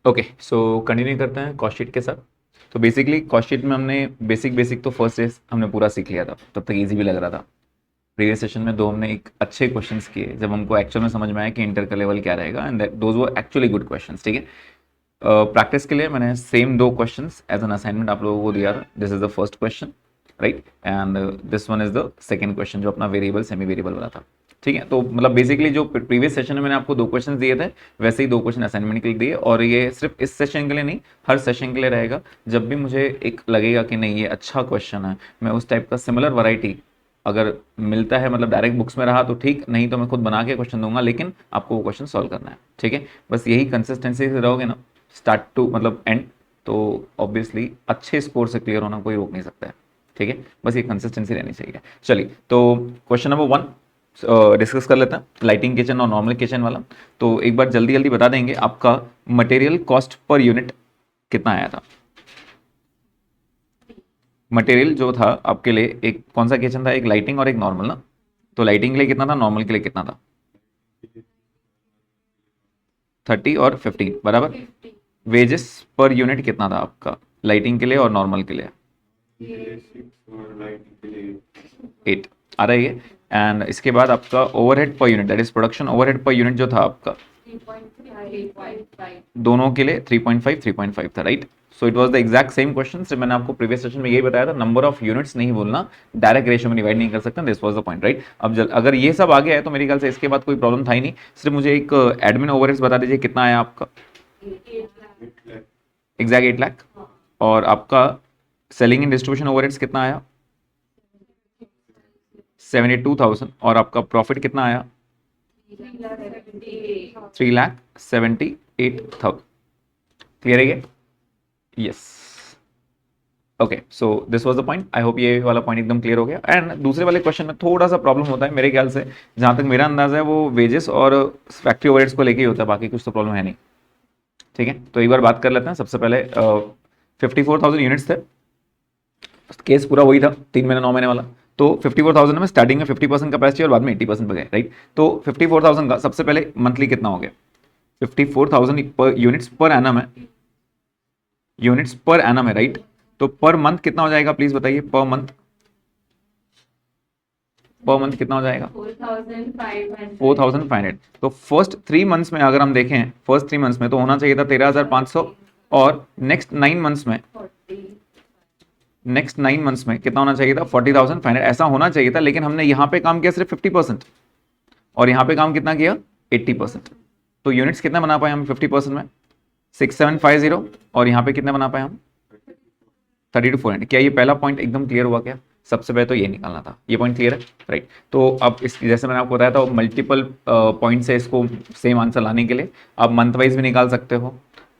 Okay, so continue करते हैं cost sheet के साथ। तो बेसिकली कॉस्ट शीट में हमने बेसिक तो फर्स्ट डे हमने पूरा सीख लिया था, तब तक इजी भी लग रहा था। प्रीवियस सेशन में दो हमने एक अच्छे क्वेश्चंस किए जब हमको एक्चुअल में समझ में आया कि इंटर का लेवल क्या रहेगा, and those were actually good questions. ठीक है, प्रैक्टिस के लिए मैंने सेम दो क्वेश्चंस एज एन असाइनमेंट आप लोगों को दिया था। This is the first question, right, and this one is the second question जो अपना वेरिएबल सेमी वेरिएबल वाला था। ठीक है, तो मतलब बेसिकली जो प्रीवियस सेशन में मैंने आपको दो क्वेश्चन दिए थे, वैसे ही दो क्वेश्चन असाइनमेंट के लिए दिए, और ये सिर्फ इस सेशन के लिए नहीं, हर सेशन के लिए रहेगा। जब भी मुझे एक लगेगा कि नहीं ये अच्छा क्वेश्चन है, मैं उस टाइप का सिमिलर वैरायटी अगर मिलता है, मतलब डायरेक्ट बुक्स में रहा तो ठीक, नहीं तो मैं खुद बना के क्वेश्चन दूंगा, लेकिन आपको वो क्वेश्चन सॉल्व करना है। ठीक है, बस यही कंसिस्टेंसी से रहोगे ना, स्टार्ट टू मतलब एंड, तो ऑब्वियसली अच्छे स्कोर से क्लियर होना कोई रोक नहीं सकता है। ठीक है, बस ये कंसिस्टेंसी रहनी चाहिए। चलिए, तो क्वेश्चन नंबर 1 डिस्कस कर लेते हैं, लाइटिंग किचन और नॉर्मल किचन वाला। तो एक बार जल्दी जल्दी बता देंगे, आपका मटेरियल कॉस्ट पर यूनिट कितना आया था? मटेरियल जो था आपके लिए, एक कौन सा किचन था, एक लाइटिंग और एक नॉर्मल ना? तो लाइटिंग के लिए कितना था, नॉर्मल के लिए कितना था? 30 और 15 बराबर। वेजेस पर यूनिट कितना था आपका, लाइटिंग के लिए और नॉर्मल के लिए? 8 आ रहा है ये। एंड इसके बाद आपका overhead per unit, that is production overhead per unit जो था आपका, दोनों के लिए 3.5 3.5 था, right. So it was the exact same question. सिर्फ मैंने आपको प्रीवियस सेशन में यही बताया था, नंबर ऑफ यूनिट्स नहीं बोलना, डायरेक्ट रेशियो में डिवाइड नहीं कर सकते, this was the point, right. अब अगर ये सब आ गया है तो मेरे ख्याल से इसके बाद कोई प्रॉब्लम था ही नहीं। सिर्फ मुझे एक एडमिन ओवरहेड्स बता दीजिए कितना आया आपका? एग्जैक्ट 8 लाख। और आपका सेलिंग एंड डिस्ट्रीब्यूशन ओवरहेड्स कितना आया? 72,000। और आपका प्रॉफिट कितना आया? 3,78,000। क्लियर है ये? Yes. Okay, so this was the point. I hope ये वाला पॉइंट एकदम क्लियर हो गया। एंड दूसरे वाले क्वेश्चन में थोड़ा सा प्रॉब्लम होता है मेरे ख्याल से, जहां तक मेरा अंदाजा है वो वेजेस और फैक्ट्री ओवरहेड्स को लेके ही होता है, बाकी कुछ तो प्रॉब्लम है नहीं। ठीक है, तो एक बार बात कर लेते हैं। सबसे पहले 54,000 यूनिट्स थे, केस पूरा वही था, 3 महीने 9 महीने वाला। तो 54,000 में स्टार्टिंग में 50% कैपेसिटी और बाद में 80% पे गए, राइट। तो 54,000 का सबसे पहले मंथली कितना हो गया? 54,000 पर यूनिट्स पर एनम है, यूनिट्स पर एनम है, राइट। तो पर मंथ कितना हो जाएगा, प्लीज बताइए, पर मंथ, पर मंथ कितना हो जाएगा? 4,500। तो फर्स्ट 3 मंथ्स में अगर हम देखें, फर्स्ट 3 मंथ्स में तो होना चाहिए था 13,500, और नेक्स्ट 9 मंथ्स में कितना होना चाहिए था? 40,500। ऐसा होना चाहिए था, लेकिन हमने यहाँ पे काम किया सिर्फ 50%, और यहाँ पे काम कितना किया? 80%। तो यूनिट्स कितना बना पाए हम 50% में? 6750। और यहाँ पे कितने बना पाए हम? 32,400। क्या ये पहला पॉइंट एकदम क्लियर हुआ क्या? सबसे पहले तो ये निकालना था, ये पॉइंट क्लियर है, राइट। तो अब इस जैसे मैंने आपको बताया था, मल्टीपल पॉइंट से इसको सेम आंसर लाने के लिए आप मंथ वाइज भी निकाल सकते हो,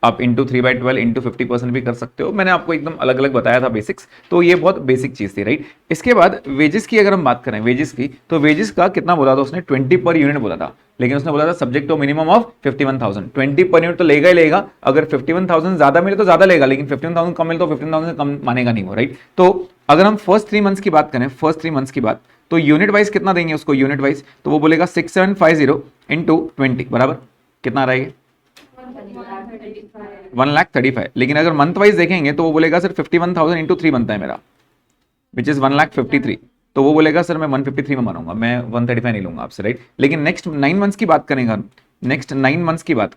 आप इंटू 3/12 इंटू 50% भी कर सकते हो। मैंने आपको एकदम अलग अलग बताया था बेसिक्स, तो ये बहुत बेसिक चीज़ थी, राइट। इसके बाद वेजेस की अगर हम बात करें, वेजेस की, तो वेजेस का कितना बोला था उसने? 20 पर यूनिट बोला था, लेकिन उसने बोला था subject to minimum of 51,000। 20 per unit तो लेगा ही लेगा, अगर 51,000 ज्यादा मिले तो ज्यादा लेगा, लेकिन 15,000 कम मिले तो 15,000 कम मानेगा नहीं वो, राइट। तो अगर हम फर्स्ट 3 मंथ्स की बात करें, फर्स्ट 3 मंथ्स की बात, तो यूनिट वाइज कितना देंगे उसको, यूनिट वाइज तो वो बोलेगा 6750 इंटू 20 बराबर कितना रहेगा? 1,35,000। लेकिन अगर मंथ वाइज देखेंगे तो वो बोलेगा सर 51,000 इंटू 3 बनता है मेरा, विच इज 1,53,000। तो वो बोलेगा सर मैं 153 में बनूंगा, मैं 135 नहीं लूंगा आपसे, राइट। लेकिन नेक्स्ट 9 मंथ्स की बात करेंगे, नेक्स्ट 9 मंथ्स की बात,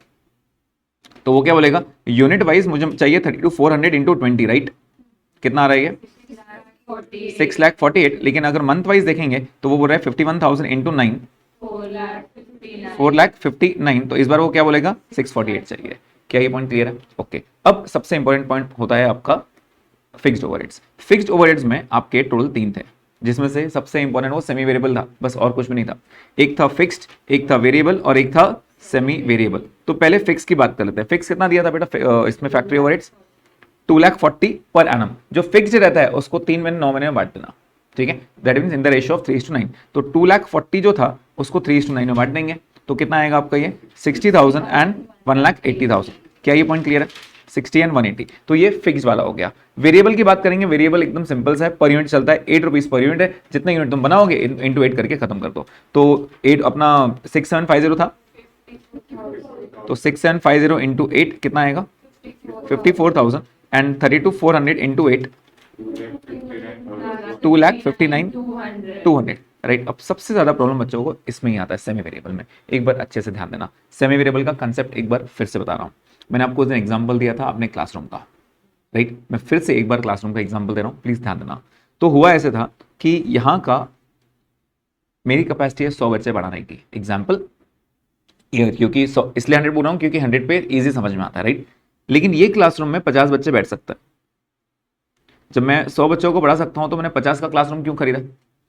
तो वो क्या बोलेगा? यूनिट वाइज मुझे चाहिए 32,400 इंटू 20, राइट। कितना आ रहा है? 6,48,000। लेकिन अगर मंथ वाइज देखेंगे तो वो बोल रहा है 51,000 इंटू 9, 4,59,000। तो इस बार वो क्या बोलेगा? 648 चाहिए। क्या ये पॉइंट क्लियर है? ओके। अब सबसे इंपॉर्टेंट पॉइंट होता है आपका फिक्स्ड ओवरहेड्स। फिक्स्ड ओवरहेड्स में आपके टोटल 3 थे, जिसमें से सबसे इंपॉर्टेंट वो सेमी वेरिएबल था, बस और कुछ भी नहीं था। एक था फिक्स्ड, एक था वेरिएबल, और एक था सेमी वेरिएबल। तो पहले फिक्स की बात कर लेते हैं। फिक्स कितना दिया था बेटा इसमें फैक्ट्री ओवरहेड्स? 2,40,000 per annum. जो फिक्स्ड रहता है उसको 3 महीने 9 महीने में बांट देना, ठीक है। That means in the ratio of 3:9। तो 2,40,000 जो था उसको 3:9 में बांट देंगे, तो कितना आएगा आपका ये? 60,000 एंड 1,80,000। क्या ये पॉइंट क्लियर है? 60 एंड 180। तो ये फिक्स वाला हो गया। वेरिएबल की बात करेंगे, वेरिएबल एकदम सिंपल सा है, पर यूनिट चलता है, 8 रुपीज पर यूनिट है। जितने यूनिट तुम बनाओगे इंटू 8 करके खत्म कर दो। तो 8 अपना 6750 था, तो 6750 इंटू 8 कितना आएगा 54,000 एंड 32,400 इंटू 8 2,59,200 राइट। अब सबसे ज्यादा प्रॉब्लम बच्चों को इसमें ही आता है सेमी वेरिएबल में। एक बार अच्छे से ध्यान देना, सेमी वेरिएबल का कंसेप्ट एक बार फिर से बता रहा हूं। मैंने आपको उस दिन एग्जांपल दिया था अपने क्लासरूम का, राइट। मैं फिर से एक बार क्लासरूम का एग्जांपल दे रहा हूं, प्लीज ध्यान देना। तो हुआ ऐसे था कि यहां का मेरी कैपेसिटी है 100 बच्चे बढ़ाने की, एग्जाम्पल क्योंकि 100 इसलिए 100 बोल रहा हूं क्योंकि 100 पे इजी समझ में आता है, राइट। लेकिन ये क्लासरूम में 50 बच्चे बैठ सकता है। जब मैं 100 बच्चों को बढ़ा सकता हूं तो मैंने 50 का क्लासरूम क्यों खरीदा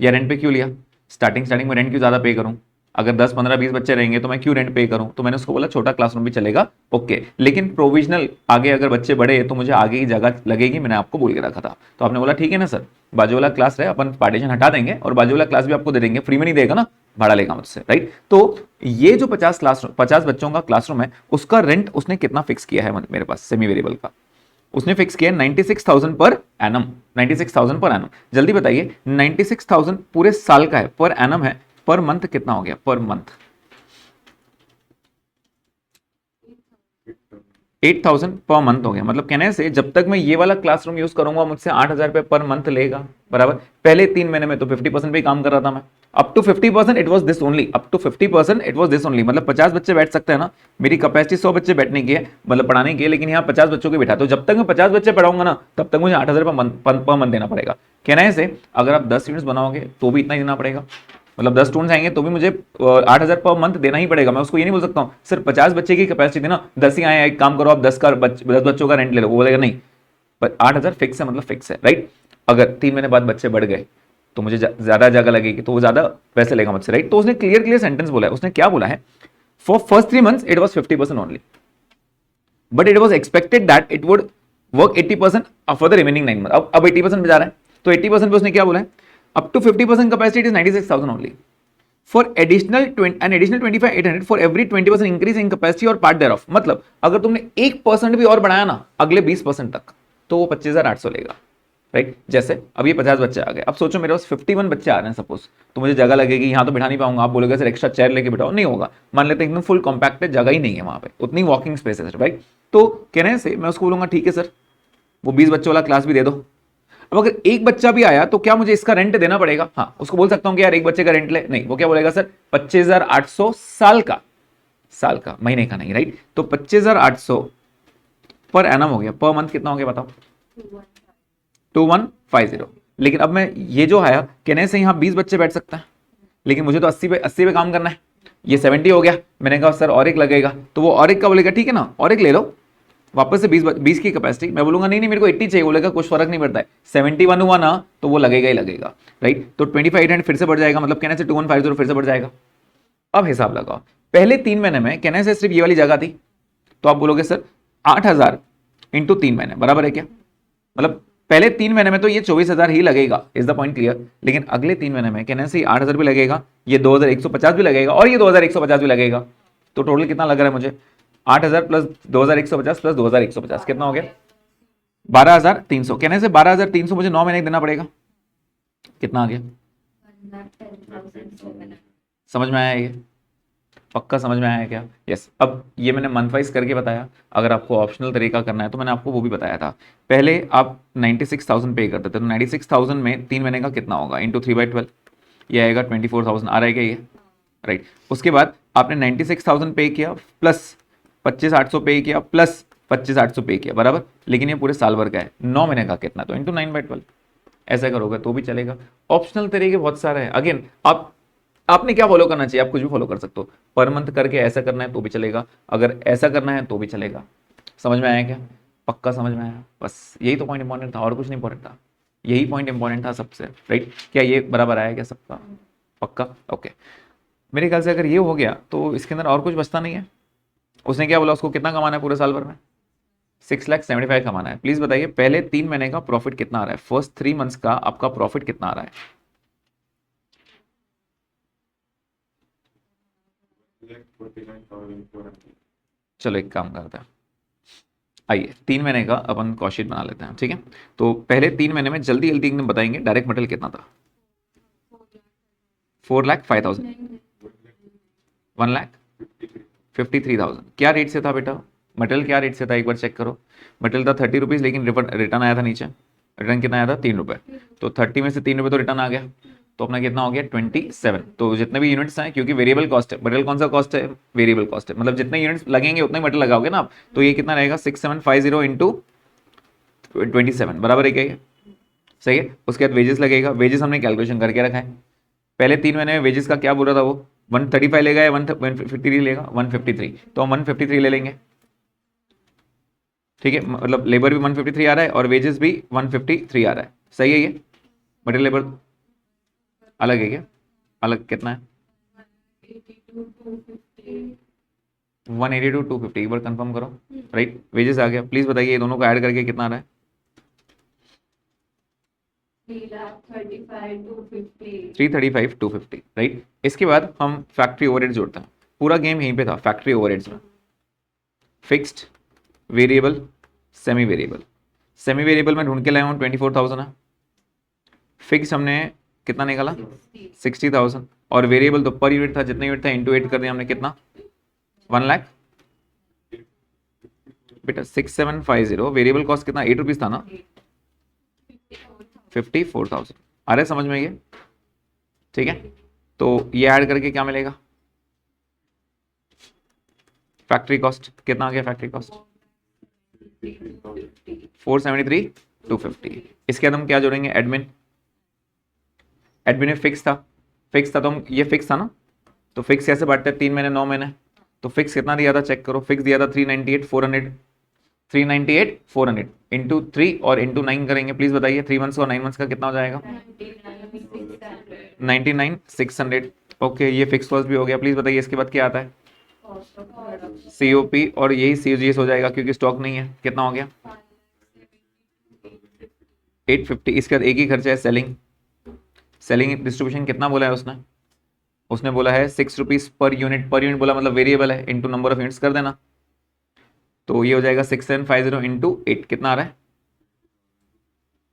या रेंट पे क्यों लिया? स्टार्टिंग में रेंट क्यों ज्यादा पे करूं? अगर 10 15 20 बच्चे रहेंगे तो मैं क्यों रेंट पे करूं? तो मैंने उसको बोला छोटा क्लासरूम भी चलेगा, ओके, लेकिन प्रोविजनल आगे अगर बच्चे बढ़े तो मुझे आगे की जगह लगेगी, मैंने आपको बोल के रखा था। तो आपने बोला ठीक है ना सर, बाजू वाला क्लास रहे, अपन पार्टीशन हटा देंगे और बाजू वाला क्लास भी आपको दे देंगे, फ्री में नहीं देगा ना, भाड़ा लेगा मुझसे, राइट। तो ये जो 50 बच्चों का क्लासरूम है उसका रेंट उसने कितना फिक्स किया है मेरे पास सेमी वेरिएबल का? उसने फिक्स किया 96,000 पर एनम, 96,000 पर एनम। जल्दी बताइए 96,000 पूरे साल का है, पर एनम है, पर मंथ कितना हो गया? पर मंथ 8,000 पर मंथ हो गया। मतलब कहने से जब तक मैं ये वाला क्लासरूम यूज करूंगा मुझसे 8,000 रुपए पर मंथ लेगा, बराबर। पहले 3 महीने में तो 50% पे काम कर रहा था मैं, up to 50% it was this only, up to 50% it was this only. मतलब 50 बच्चे बैठ सकते हैं ना, मेरी कैपेसिटी 100 बच्चे बैठने की है, मतलब पढ़ाने की है, लेकिन यहाँ 50 बच्चों को बैठा, तो जब तक मैं 50 बच्चे पढ़ाऊंगा ना तब तक मुझे 8,000 पर मंथ देना पड़ेगा। कहने से अगर आप 10 यूनिट्स बनाओगे तो भी इतना ही देना पड़ेगा, मतलब 10 स्टूडेंट्स आएंगे तो भी मुझे 8,000 पर मंथ देना ही पड़ेगा। मैं उसको ये नहीं बोल सकता हूँ सिर्फ 50 बच्चे की कैपेसिटी देना, 10 ही आए, एक काम करो आप 10 बच्चों का रेंट ले लो, वो बोलेगा नहीं, पर 8,000 फिक्स है, मतलब फिक्स है, राइट। अगर 3 महीने बाद बच्चे बढ़ गए तो मुझे ज्यादा जगह लगेगी तो वो ज्यादा पैसे लेगा मुझसे, राइट। तो उसने क्लियर सेंटेंस बोला है, उसने क्या बोला है? For first 3 months it was 50% only, but it was expected that it would work 80% for the remaining 9 month. अब 80% पे जा रहा है, तो 80% पे उसने क्या बोला है? Up to 50% capacity is 96,000 only. For additional 25,800 for every 20% increase in capacity और part thereof। मतलब अगर तुमने 1% भी और बढ़ाया ना अगले 20% तक तो वो 25,800 लेगा, राइट। जैसे अब ये 50 बच्चे आ गए, अब सोचो मेरे पास 51 बच्चे आ रहे हैं सपोज, तो मुझे जगह लगेगी, यहाँ तो बिठा नहीं पाऊंगा, आप बोलोगे सर एक्स्ट्रा चेयर लेके बिठाओ, नहीं होगा। मान लेते हैं एकदम फुल कॉम्पैक्ट है, जगह ही नहीं है वहां पे, उतनी वॉकिंग स्पेस है, राइट। तो कहने से मैं उसको बोलूंगा ठीक है सर वो 20 बच्चों वाला क्लास भी दे दो। अब अगर एक बच्चा भी आया तो क्या मुझे इसका रेंट देना पड़ेगा? हाँ, उसको बोल सकता हूं कि यार एक बच्चे का रेंट ले, नहीं, वो क्या बोलेगा सर 25,800 साल का, महीने का नहीं, राइट। तो 25,800 पर एनम हो गया, पर मंथ कितना हो गया बताओ? 2150। लेकिन अब मैं ये जो आया कहने से यहाँ 20 बच्चे बैठ सकता है, लेकिन मुझे तो 80 पे काम करना है, ये 70 हो गया। मैंने कहा सर और एक लगेगा, तो वो और एक का बोलेगा ठीक है ना और एक ले लो, वापस से 20 की कैपेसिटी। मैं बोलूंगा नहीं मेरे को 80 चाहिए, बोलेगा कुछ फर्क नहीं पड़ता है, 71 हुआ ना तो वो लगेगा ही लगेगा, राइट। तो 25,800 फिर से बढ़ जाएगा, मतलब कहने से 2150 फिर से बढ़ जाएगा। अब हिसाब लगाओ, पहले 3 महीने में कहने से सिर्फ ये वाली जगह थी, तो आप बोलोगे सर 8,000 इंटू 3 महीने बराबर है क्या? मतलब पहले 3 महीने में तो ये 24,000 ही लगेगा, इज द पॉइंट क्लियर। लेकिन अगले 3 महीने में कहने से 8,000 भी लगेगा, ये 2,150 भी लगेगा और ये 2,150 भी लगेगा, तो टोटल कितना लग रहा है मुझे? 8,000 प्लस 2,150 प्लस 2,150 कितना हो गया? 12,300। कहने से 12,300 मुझे 9 महीने देना पड़ेगा, कितना आ गया? समझ में आया ये? पक्का समझ में आया क्या? यस। अब ये मैंने मंथ वाइज करके बताया, अगर आपको ऑप्शनल तरीका करना है तो मैंने आपको वो भी बताया था। पहले आप 96,000 पे करते थे, तो 96,000 में 3 महीने का कितना होगा इंटू 3/12, ये आएगा 24,000, आ रहा है क्या ये? राइट। उसके बाद आपने 96,000 पे किया प्लस 25,800 पे किया प्लस 25,800 पे किया, बराबर। लेकिन ये पूरे साल भर का है, 9 महीने का कितना, तो इंटू 9/12 ऐसा करोगे तो भी चलेगा। ऑप्शनल तरीके बहुत सारे हैं, अगेन आपने क्या फॉलो करना चाहिए, आप कुछ भी फॉलो कर सकते हो। पर मंथ करके ऐसा करना है तो भी चलेगा, अगर ऐसा करना है तो भी चलेगा। समझ में आया क्या? पक्का समझ में आया? बस यही तो पॉइंट इंपॉर्टेंट था, और कुछ नहीं इंपॉर्टेंट था, यही पॉइंट इंपॉर्टेंट था सबसे, राइट। क्या ये बराबर आया क्या सबका? पक्का, ओके। मेरे ख्याल से अगर ये हो गया तो इसके अंदर और कुछ बचता नहीं है। उसने क्या बोला, उसको कितना कमाना है पूरे साल भर में? 6,75,000 कमाना है। प्लीज बताइए पहले 3 महीने का प्रॉफिट कितना आ रहा है, फर्स्ट 3 मंथ्स का आपका प्रॉफिट कितना आ रहा है? चलो एक काम करते हैं, आइए 3 महीने का अपन कॉस्ट बना लेते हैं, ठीक है। तो पहले 3 महीने में जल्दी जल्दी एकदम बताएंगे, डायरेक्ट मटेरियल कितना था? 4,05,000, 1,00,000, 53,000 क्या रेट से था बेटा? मटेरियल क्या रेट से था एक बार चेक करो। मटेरियल था 30 रुपीज़, लेकिन रिटर्न आया था नीचे। रिटर्न कितना आया था? 3 रुपये। तो 30 में से 3 रुपये तो रिटर्न आ गया, तो अपना कितना हो गया? 27। तो जितने भी यूनिट्स हैं, क्योंकि वेरिएबल कॉस्ट है, मटेरियल कौन सा कॉस्ट है? वेरिएबल कॉस्ट है, मतलब जितने यूनिट्स लगेंगे उतने मटेरियल लगाओगे ना आप। तो ये कितना रहेगा? 6750 इंटू 27 बराबर है क्या ये? सही है। उसके बाद वेजेस लगेगा, वेजेस हमने कैलकुलेशन करके रखा है। पहले 3 महीने में वेजेस का क्या बोल रहा था वो? 135 लेगा या 153 लेगा? 153, तो हम 153 ले लेंगे। ठीक है, मतलब लेबर भी 153 आ रहा है और वेजेस भी 153 आ रहा है। सही है ये? मटेरियल लेबर अलग है क्या? अलग कितना है? 180 टू 250, एक बार कंफर्म करो। राइट, वेजेस आ गया। प्लीज बताइए ये दोनों को ऐड करके कितना आ रहा है? 335,250। राइट, इसके बाद हम फैक्ट्री ओवरहेड जोड़ते हैं। पूरा गेम यहीं पे था, फैक्ट्री ओवरहेड्स में। Fixed, variable, semi variable. Semi variable में ढूंढ के लाया हूँ 24,000 है। फिक्स हमने कितना निकाला? 60,000। और वेरिएबल तो पर यूनिट था, जितना यूनिट था इंटू 8 कर दिया हमने, कितना? 1 लाख। बेटा 6750, वेरिएबल कॉस्ट कितना? 8 रुपीज था ना? 54,000। आ रहा है समझ में ये? ठीक है, तो ये ऐड करके क्या मिलेगा? फैक्ट्री कॉस्ट कितना आ गया? Factory cost 473,250। इसके बाद हम क्या जोड़ेंगे? एडमिन। एडमिन में फिक्स था, फिक्स था तो हम, ये फिक्स था ना, तो फिक्स कैसे बांटते हैं? 3 महीने 9 महीने। तो फिक्स कितना दिया था चेक करो। फिक्स दिया था 398,400। 398,400 इंटू 3 और इंटू 9 करेंगे। प्लीज बताइए 3 मंथ्स और 9 मंथ्स का कितना हो जाएगा? 99,600। ओके, ये फिक्स कॉस्ट भी हो गया। प्लीज बताइए इसके बाद क्या आता है? सीओपी, और यही सीओजीएस हो जाएगा क्योंकि स्टॉक नहीं है। कितना हो गया? 850। इसके बाद एक ही खर्चा है, सेलिंग। सेलिंग डिस्ट्रीब्यूशन कितना बोला है उसने? उसने बोला है 6 rupees per unit. Per unit बोला मतलब वेरिएबल है, इंटू नंबर ऑफ यूनिट्स कर देना। तो ये हो जाएगा 6750 इंटू 8, कितना आ रहा है?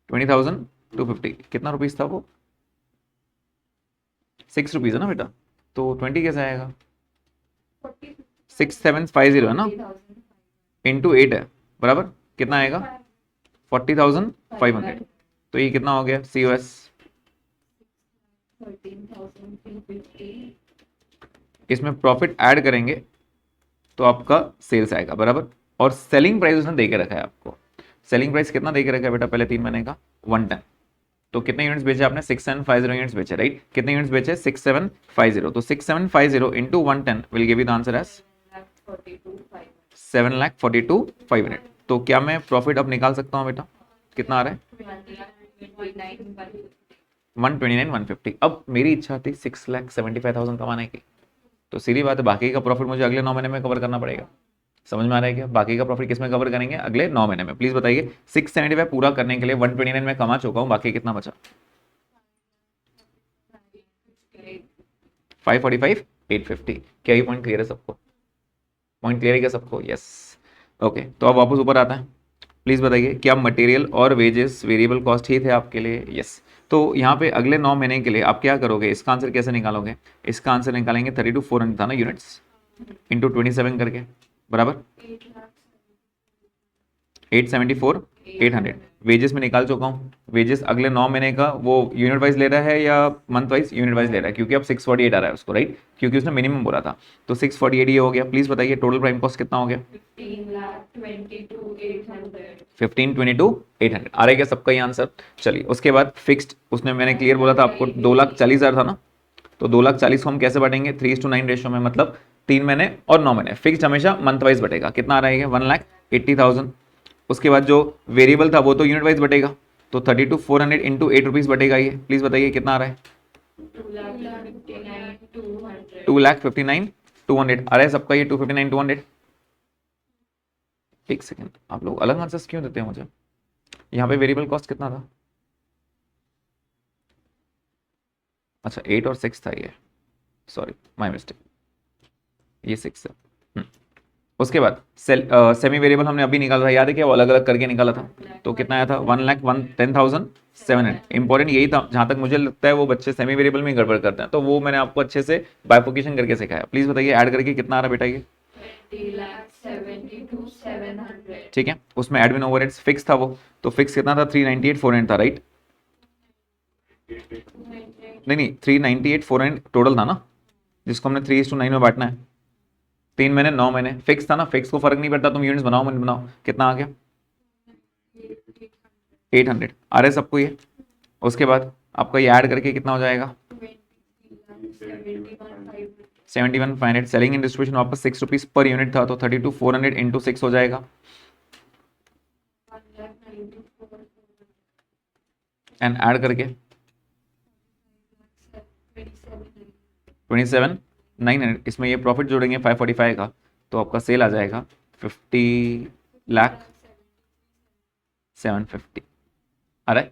20,250। कितना रुपीज था वो? 6 रुपीज है ना बेटा, तो 20 कैसे आएगा? 6750 है ना, इंटू 8 है, बराबर कितना आएगा? 40,500। तो ये कितना हो गया? COS। इसमें प्रॉफिट ऐड करेंगे तो आपका सेल्स आएगा, बराबर। और सेलिंग प्राइस उसने दे के रखा है आपको। सेलिंग प्राइस कितना दे के रखा है बेटा पहले 3 महीने का? 110। तो कितने यूनिट्स बेचे आपने? 6750 यूनिट्स बेचे, राइट। कितने यूनिट्स बेचे? 6750। तो 6750 into 110 will give you the answer as 7,42,500। तो क्या मैं प्रॉफिट अब निकाल सकता हूँ बेटा? कितना आ रहा है? 129,150। अब मेरी इच्छा थी 6,75,000 कमाने की, तो सीधी बात है बाकी का प्रॉफिट मुझे अगले 9 महीने में कवर करना पड़ेगा। समझ में आ रहा है क्या? बाकी का प्रॉफिट किस में कवर करेंगे? अगले 9 महीने में। प्लीज बताइए 675 पूरा करने के लिए 129 में कमा चुका हूँ, बाकी कितना बचा? 545, 850। क्या ये पॉइंट क्लियर है सबको? पॉइंट क्लियर है क्या सबको? यस। ओके, तो अब वापस ऊपर आता है। प्लीज बताइए क्या मटेरियल और वेजेस वेरिएबल कॉस्ट ही थे आपके लिए? यस। तो यहाँ पे अगले 9 महीने के लिए आप क्या करोगे? इसका आंसर कैसे निकालोगे? इसका आंसर निकालेंगे 32,400 था ना यूनिट्स, इंटू 27 करके, बराबर 874,800। वेजेस में निकाल चुका हूँ। वेजेस अगले 9 महीने का वो यूनिट वाइज ले रहा है या मंथ वाइज? यूनिट वाइज ले रहा है, क्योंकि अब 648 आ रहा है उसको, राइट, क्योंकि उसने मिनिमम बोला था। तो 648 ये हो गया। प्लीज बताइए टोटल प्राइम कॉस्ट कितना हो गया? 15,22,800। आ रहा है क्या सबका ये आंसर? चलिए, उसके बाद फिक्स्ड, उसने मैंने क्लियर बोला था आपको 2,40,000 था ना, तो 2,40,000 को हम कैसे बांटेंगे? 3:9 रेशियो में, मतलब 3 महीने और 9 महीने। फिक्स्ड हमेशा मंथ वाइज बटेगा। कितना आ रहा है? 1,80,000। उसके बाद जो वेरिएबल था वो तो यूनिट वाइज बटेगा, तो 32,400 इंटू 8 रुपीज बटेगा ये। प्लीज बताइए कितना आ रहा है? 2,59,200 आ रहा है सबका ये 259,200। एक सेकेंड, आप लोग अलग आंसर्स क्यों देते हैं मुझे? यहाँ पे वेरिएबल कॉस्ट कितना था? अच्छा 8 और 6 था ये, सॉरी माय मिस्टेक, ये 6 है। उसके बाद सेमी वेरिएबल हमने अभी निकाला था, याद है क्या? वो अलग अलग करके निकाला था। तो कितना आया था? 1,10,700। इंपॉर्टेंट यही था, जहां तक मुझे लगता है वो बच्चे सेमी वेरिएबल में गड़बड़ करते हैं, तो वो मैंने आपको अच्छे से बाइफोकेशन करके सिखाया। प्लीज बताइए ऐड करके कितना आ रहा है बेटा ये? 30,72,700. ठीक है, उसमें एडमिन ओवरहेड्स फिक्स था वो, तो फिक्स कितना था 398,400 था, राइट? नहीं नहीं, 398,400 टोटल था ना, जिसको हमने 3:9 में बांटना है। 3 महीने 9 महीने फिक्स था ना, फिक्स को फर्क नहीं पड़ता, तुम यूनिट्स बनाओ मत बनाओ। कितना आ गया? 800 आ रहा है सबको ये। उसके बाद आपका ये ऐड करके कितना हो जाएगा? 71,500। सेलिंग एंड डिस्ट्रीब्यूशन वापस 6 रुपीज पर यूनिट था, तो 32,400 इंटू 6 हो जाएगा, एंड ऐड करके 27,900। इसमें ये प्रॉफिट जोड़ेंगे 545 का, तो आपका सेल आ जाएगा 50,750 आ रहा है।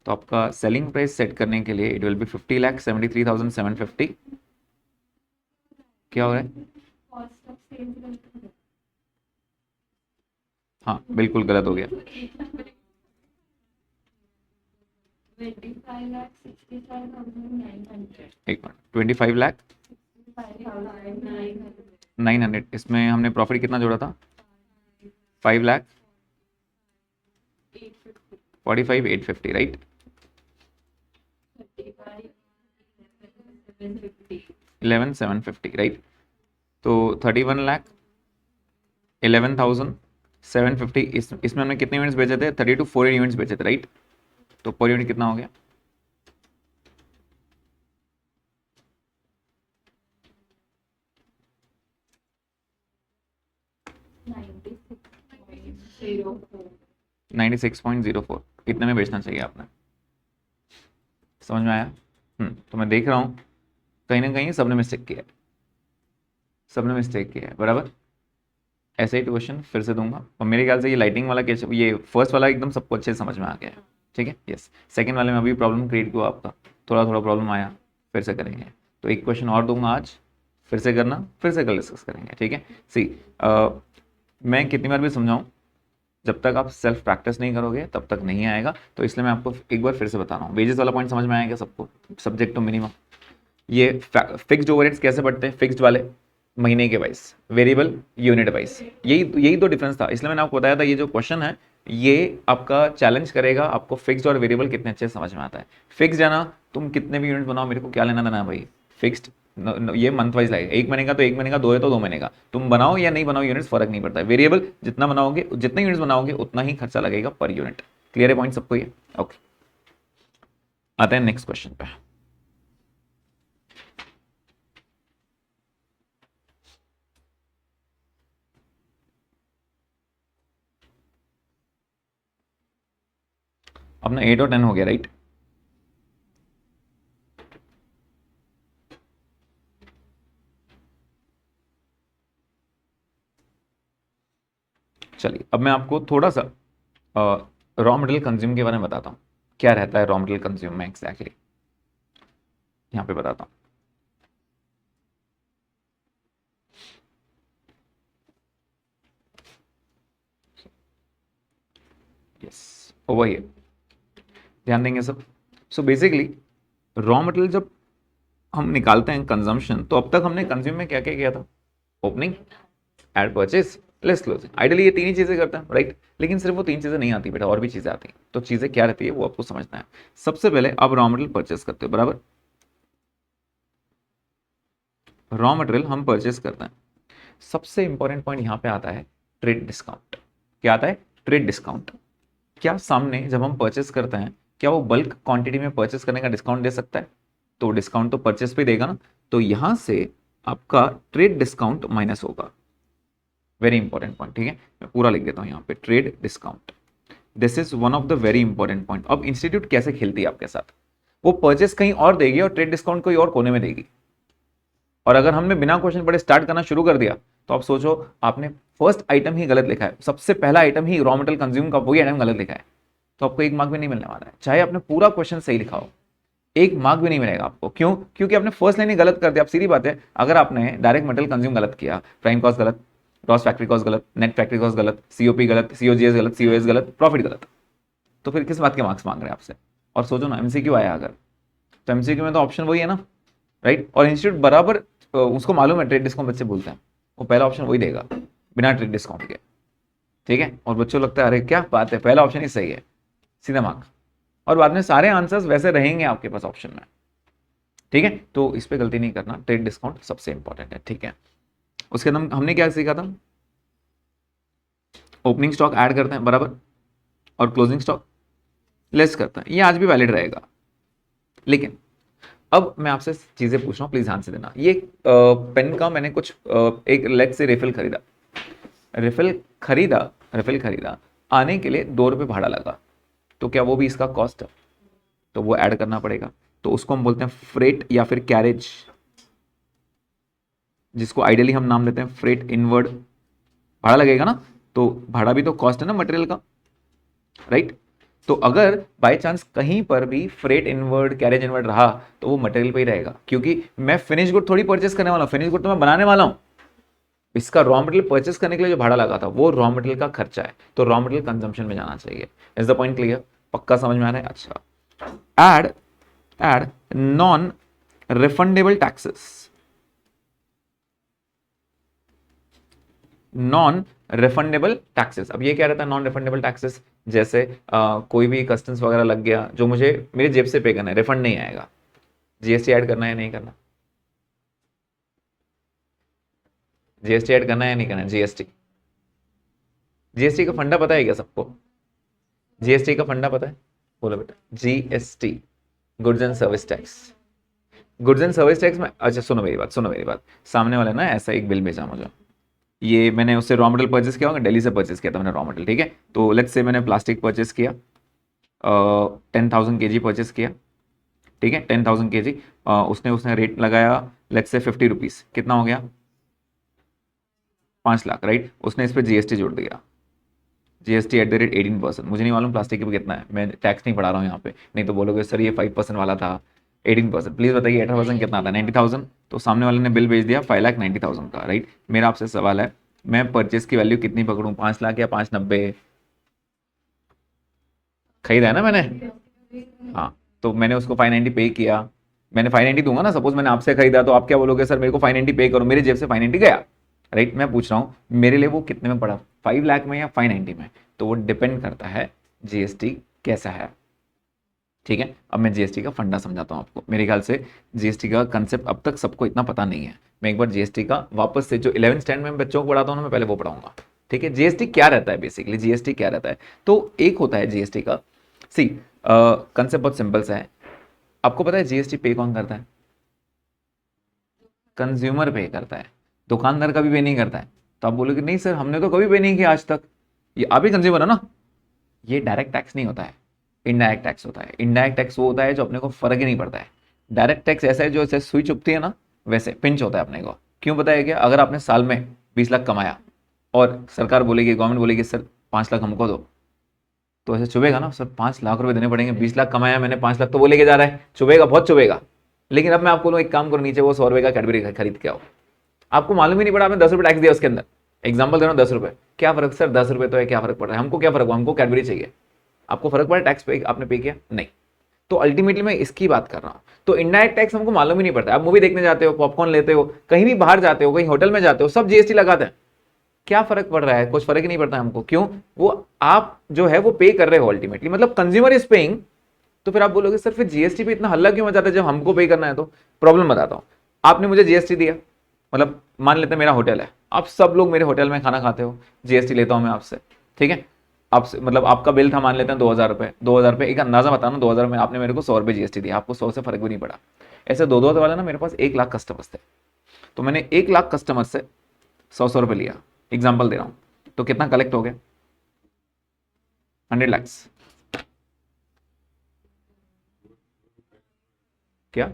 तो आपका सेलिंग प्राइस सेट करने के लिए इट विल बी 50,73,750। क्या हो रहा है? हाँ बिल्कुल गलत हो गया। 25,65,900. एक मिनट, 25,900 इसमें हमने प्रॉफिट कितना जोड़ा था? 5,45,850, राइट? 11,750, राइट? तो 31,11,750 इसमें हमने कितने यूनिट्स बेचे थे? 32,400 यूनिट्स बेचे थे, राइट? तो पर यूनिट कितना हो गया? 96.04। कितने में बेचना चाहिए आपने? समझ में आया? तो मैं देख रहा हूँ कहीं ना कहीं सबने मिस्टेक किया है, सबने मिस्टेक किया है, बराबर। ऐसे ही क्वेश्चन फिर से दूंगा, और मेरे ख्याल से ये लाइटिंग वाला केस, ये फर्स्ट वाला एकदम सबको अच्छे से समझ में आ गया है, ठीक है? यस। सेकंड वाले में अभी प्रॉब्लम क्रिएट हुआ आपका, थोड़ा थोड़ा प्रॉब्लम आया, फिर से करेंगे। तो एक क्वेश्चन और दूंगा आज, फिर से करना, फिर से कल डिस्कस करेंगे, ठीक है? सी मैं कितनी बार भी समझाऊं, जब तक आप सेल्फ प्रैक्टिस नहीं करोगे तब तक नहीं आएगा। तो इसलिए मैं आपको एक बार फिर से बता रहा हूँ, वेजेस वाला पॉइंट समझ में आएगा सबको, सब्जेक्ट टू मिनिमम। ये फिक्स्ड ओवरहेड्स कैसे बढ़ते हैं? फिक्स्ड वाले महीने के वाइज, वेरिएबल यूनिट वाइज, यही तो डिफरेंस था। इसलिए मैंने आपको बताया था ये जो क्वेश्चन है ये आपका चैलेंज करेगा आपको, फिक्स्ड और वेरिएबल कितने अच्छे समझ में आता है। फिक्स जाना, तुम कितने भी यूनिट बनाओ, मेरे को क्या लेना देना है भाई। फिक्स्ड ये मंथ वाइज लगेगा, 1 महीने का तो 1 महीने का, 2 है तो 2 महीने का, तुम बनाओ या नहीं बनाओ यूनिट्स फर्क नहीं पड़ता है। वेरिएबल जितना बनाओगे, जितने यूनिट्स बनाओगे उतना ही खर्चा लगेगा पर यूनिट। क्लियर है पॉइंट सबको ये? ओके, आते हैं नेक्स्ट क्वेश्चन पे। अपना 8 और 10 हो गया, राइट? चलिए अब मैं आपको थोड़ा सा रॉ मटेरियल कंज्यूम के बारे में बताता हूँ। क्या रहता है रॉ मटेरियल कंज्यूम में एग्जैक्टली, यहाँ पे बताता हूँ। यस, ओवर हियर, ध्यान देंगे सब। सो बेसिकली रॉ मटेरियल जब हम निकालते हैं कंजम्पशन, तो अब तक हमने कंज्यूम में क्या क्या किया था? Opening, add, purchase, less closing. Ideally ये तीन ही चीजें करते हैं, राइट? लेकिन सिर्फ वो तीन चीजें नहीं आती बेटा, और भी चीजें आती हैं। तो चीजें क्या रहती है वो आपको समझना है। सबसे पहले आप रॉ मटेरियल परचेस करते हो, बराबर? रॉ मटेरियल हम परचेस करते हैं, सबसे इंपॉर्टेंट पॉइंट यहां पे आता है ट्रेड डिस्काउंट। क्या आता है? Trade discount. क्या सामने जब हम परचेस करते हैं, क्या वो बल्क क्वांटिटी में परचेस करने का डिस्काउंट दे सकता है? तो डिस्काउंट तो परचेस पे देगा ना, तो यहां से आपका ट्रेड डिस्काउंट माइनस होगा। वेरी इंपॉर्टेंट पॉइंट, ठीक है? मैं पूरा लिख देता हूं यहां पे, trade discount, this is one of the very important point. अब इंस्टीट्यूट कैसे खेलती है आपके साथ, वो परचेस कहीं और देगी और ट्रेड डिस्काउंट कोई और कोने में देगी। और अगर हमने बिना क्वेश्चन पढ़े स्टार्ट करना शुरू कर दिया, तो आप सोचो आपने फर्स्ट आइटम ही गलत लिखा है, सबसे पहला आइटम ही रॉ मटेरियल कंज्यूम का वही आइटम गलत लिखा है, तो आपको 1 मार्क भी नहीं मिलने वाला है, चाहे आपने पूरा क्वेश्चन सही लिखा हो। 1 मार्क भी नहीं मिलेगा आपको। क्यों? क्योंकि आपने फर्स्ट लाइन ही गलत कर दिया। आप सीधी बात है, अगर आपने डायरेक्ट मटेरियल कंज्यूम गलत किया, प्राइम कॉस्ट गलत, ग्रॉस फैक्ट्री कॉस्ट गलत, नेट फैक्ट्री कॉस्ट गलत, सीओपी गलत, सीओजीएस गलत, सीओएस गलत, प्रॉफिट गलत, तो फिर किस बात के मार्क्स मांग रहे हैं आपसे? और सोचो ना, एमसीक्यू आया अगर, तो एमसीक्यू में तो ऑप्शन वही है ना, राइट? और इंस्टीट्यूट बराबर उसको मालूम है ट्रेड डिस्काउंट बच्चे बोलते हैं, वो पहला ऑप्शन वही देगा बिना ट्रेड डिस्काउंट के, ठीक है। और बच्चों लगता है अरे क्या बात है, पहला ऑप्शन ही सही है, सीधा मार्क। और बाद में सारे आंसर्स वैसे रहेंगे आपके पास ऑप्शन में, ठीक है। तो इस पे गलती नहीं करना, ट्रेड डिस्काउंट सबसे इंपॉर्टेंट है, ठीक है। उसके बाद हमने क्या सीखा था, ओपनिंग स्टॉक ऐड करते हैं बराबर, और क्लोजिंग स्टॉक लेस करते हैं, ये आज भी वैलिड रहेगा। लेकिन अब मैं आपसे चीजें पूछ रहा हूँ, प्लीज ध्यान से देना। ये पेन का मैंने कुछ एक लेग से रिफिल खरीदा, रिफिल खरीदा, आने के लिए 2 रुपये भाड़ा लगा, तो क्या वो भी इसका कॉस्ट है? तो वो ऐड करना पड़ेगा। तो उसको हम बोलते हैं फ्रेट या फिर कैरेज, जिसको आइडियली हम नाम देते हैं फ्रेट इनवर्ड। भाड़ा लगेगा ना, तो भाड़ा भी तो कॉस्ट है ना मटेरियल का, राइट। तो अगर बाय चांस कहीं पर भी फ्रेट इनवर्ड कैरेज इनवर्ड रहा तो वो मटेरियल पे ही रहेगा, क्योंकि मैं फिनिश गुड थोड़ी परचेस करने वाला हूं, फिनिश गुड तो मैं बनाने वाला हूं। इसका रॉ मटेरियल परचेस करने के लिए जो भाड़ा लगा था वो रॉ मटेरियल का खर्चा है, तो रॉ मटेरियल कंजम्पशन में जाना चाहिए। Is the point clear? पक्का समझ में आ रहा है? अच्छा, add non refundable taxes, non refundable taxes. अब ये क्या रहता है नॉन रिफंडेबल टैक्सेस? जैसे कोई भी कस्टम्स वगैरह लग गया जो मुझे मेरी जेब से पे करना है, रिफंड नहीं आएगा, जीएसटी ऐड करना है या नहीं करना? जीएसटी ऐड करना है या नहीं करना? जीएसटी, जीएसटी का फंडा पता है क्या सबको? जीएसटी का फंडा पता है? बोलो बेटा। GST, goods and service tax. Goods and service tax में, अच्छा सुनो मेरी बात, सुनो मेरी बात। सामने वाले ना ऐसा एक बिल भेजा मुझे, ये मैंने उससे रॉ मटेरियल परचेस किया होगा, दिल्ली से परचेस किया था मैंने रॉ मटेरियल, ठीक है। तो लेट्स से मैंने प्लास्टिक परचेस किया, 10,000 kg परचेस किया, ठीक है, 10,000 kg। उसने रेट लगाया लेट्स से 50 रुपीज़, कितना हो गया? 5 लाख, राइट। उसने इस पर जीएसटी जोड़ दिया, जीएसटी एट द रेट 18%। मुझे नहीं मालूम प्लास्टिक के भी कितना है, मैं टैक्स नहीं पढ़ा रहा हूँ यहाँ पे, नहीं तो बोलोगे सर ये 5% वाला था, 18%। प्लीज़ बताइए 18% कितना था? 90,000। तो सामने वाले ने बिल भेज दिया 5,90,000 का, राइट। मेरा आपसे सवाल है, मैं परचेस की वैल्यू कितनी पकड़ूं, 5 लाख या 590? खरीदा है ना मैंने, हाँ। तो मैंने उसको 590 पे किया, मैंने 590 दूंगा ना। सपोज मैंने आपसे खरीदा तो आप क्या बोलोगे, सर मेरे को 590 पे करो, मेरी जेब से 590 गया, राइट। मैं पूछ रहा हूँ मेरे लिए वो कितने में पड़ा, 5 लाख में या 590 में? तो वो डिपेंड करता है जीएसटी कैसा है, ठीक है। अब मैं जीएसटी का फंडा समझाता हूँ आपको। मेरे ख्याल से जीएसटी का कंसेप्ट अब तक सबको इतना पता नहीं है। मैं एक बार जीएसटी का वापस से, जो 11th स्टैंडर्ड में बच्चों को पढ़ाता हूँ ना, मैं पहले वो पढ़ाऊंगा, ठीक है। जीएसटी क्या रहता है बेसिकली, जीएसटी क्या रहता है? तो एक होता है जीएसटी का, सी कंसेप्ट बहुत सिंपल सा है। आपको पता है जीएसटी पे कौन करता है? कंज्यूमर पे करता है, दुकानदार कभी पे नहीं करता है। तो आप बोलोगे नहीं सर हमने तो कभी पे नहीं किया आज तक, ये आप ही कंज्यूमर है ना। ये डायरेक्ट टैक्स नहीं होता है, इनडायरेक्ट टैक्स होता है। इनडायरेक्ट टैक्स वो होता है जो अपने को फर्क ही नहीं पड़ता है। डायरेक्ट टैक्स ऐसा है जो ऐसे सुई चुभती है ना, वैसे पिंच होता है अपने को। क्यों बताया क्या? अगर आपने साल में 20 लाख कमाया और सरकार बोलेगी, गवर्नमेंट बोलेगी सर 5 लाख हमको दो, तो ऐसे चुभेगा ना सर, 5 लाख रुपए देने पड़ेंगे, 20 लाख कमाया मैंने, 5 लाख तो वो लेके जा रहा है, चुभेगा, बहुत चुभेगा। लेकिन अब मैं आपको बोलूँ एक काम करो, नीचे वो 100 रुपए का कैडबरी खरीद के आओ, आपको मालूम ही नहीं पड़ा, आपने 10 रुपए टैक्स दिया उसके अंदर। एग्जाम्पल दे रहा हूँ, 10 रुपए, क्या फर्क सर, 10 रुपए तो है, क्या फर्क पड़ रहा है, हमको क्या फर्क हुआ, हमको कैडबरी चाहिए। आपको फर्क पड़ा टैक्स पे, आपने पे किया नहीं। तो अल्टीमेटली मैं इसकी बात कर रहा हूं। तो इनडायरेक्ट टैक्स हमको मालूम ही नहीं पड़ता। आप मूवी देखने जाते हो, पॉपकॉर्न लेते हो, कहीं भी बाहर जाते हो, कहीं होटल में जाते हो, सब जीएसटी लगाते हैं। क्या फर्क पड़ रहा है? कुछ फर्क ही नहीं पड़ता हमको। क्यों? वो आप जो है वो पे कर रहे हो अल्टीमेटली, मतलब कंज्यूमर इज पेइंग। तो फिर आप बोलोगे सर फिर जीएसटी पे इतना हल्ला क्यों मचाते हैं जब हमको पे करना है? तो प्रॉब्लम बताता हूं। आपने मुझे जीएसटी दिया, मतलब मान लेते हैं मेरा होटल है, आप सब लोग मेरे होटल में खाना खाते हो, जीएसटी लेता हूं मैं आपसे, ठीक है। आपसे मतलब आपका बिल था मान लेते हैं 2,000 रुपये, 2,000 रुपये एक अंदाजा बता रहा हूं, 2,000 में आपने मेरे को 100 रुपये जीएसटी दिया, आपको 100 से फर्क भी नहीं पड़ा। ऐसे 2-2 वाला ना, मेरे पास 1 लाख कस्टमर्स थे, तो मैंने 1 लाख कस्टमर से 100 रुपये लिया, एग्जाम्पल दे रहा हूँ। तो कितना कलेक्ट हो गया? 100 लैक्स। क्या?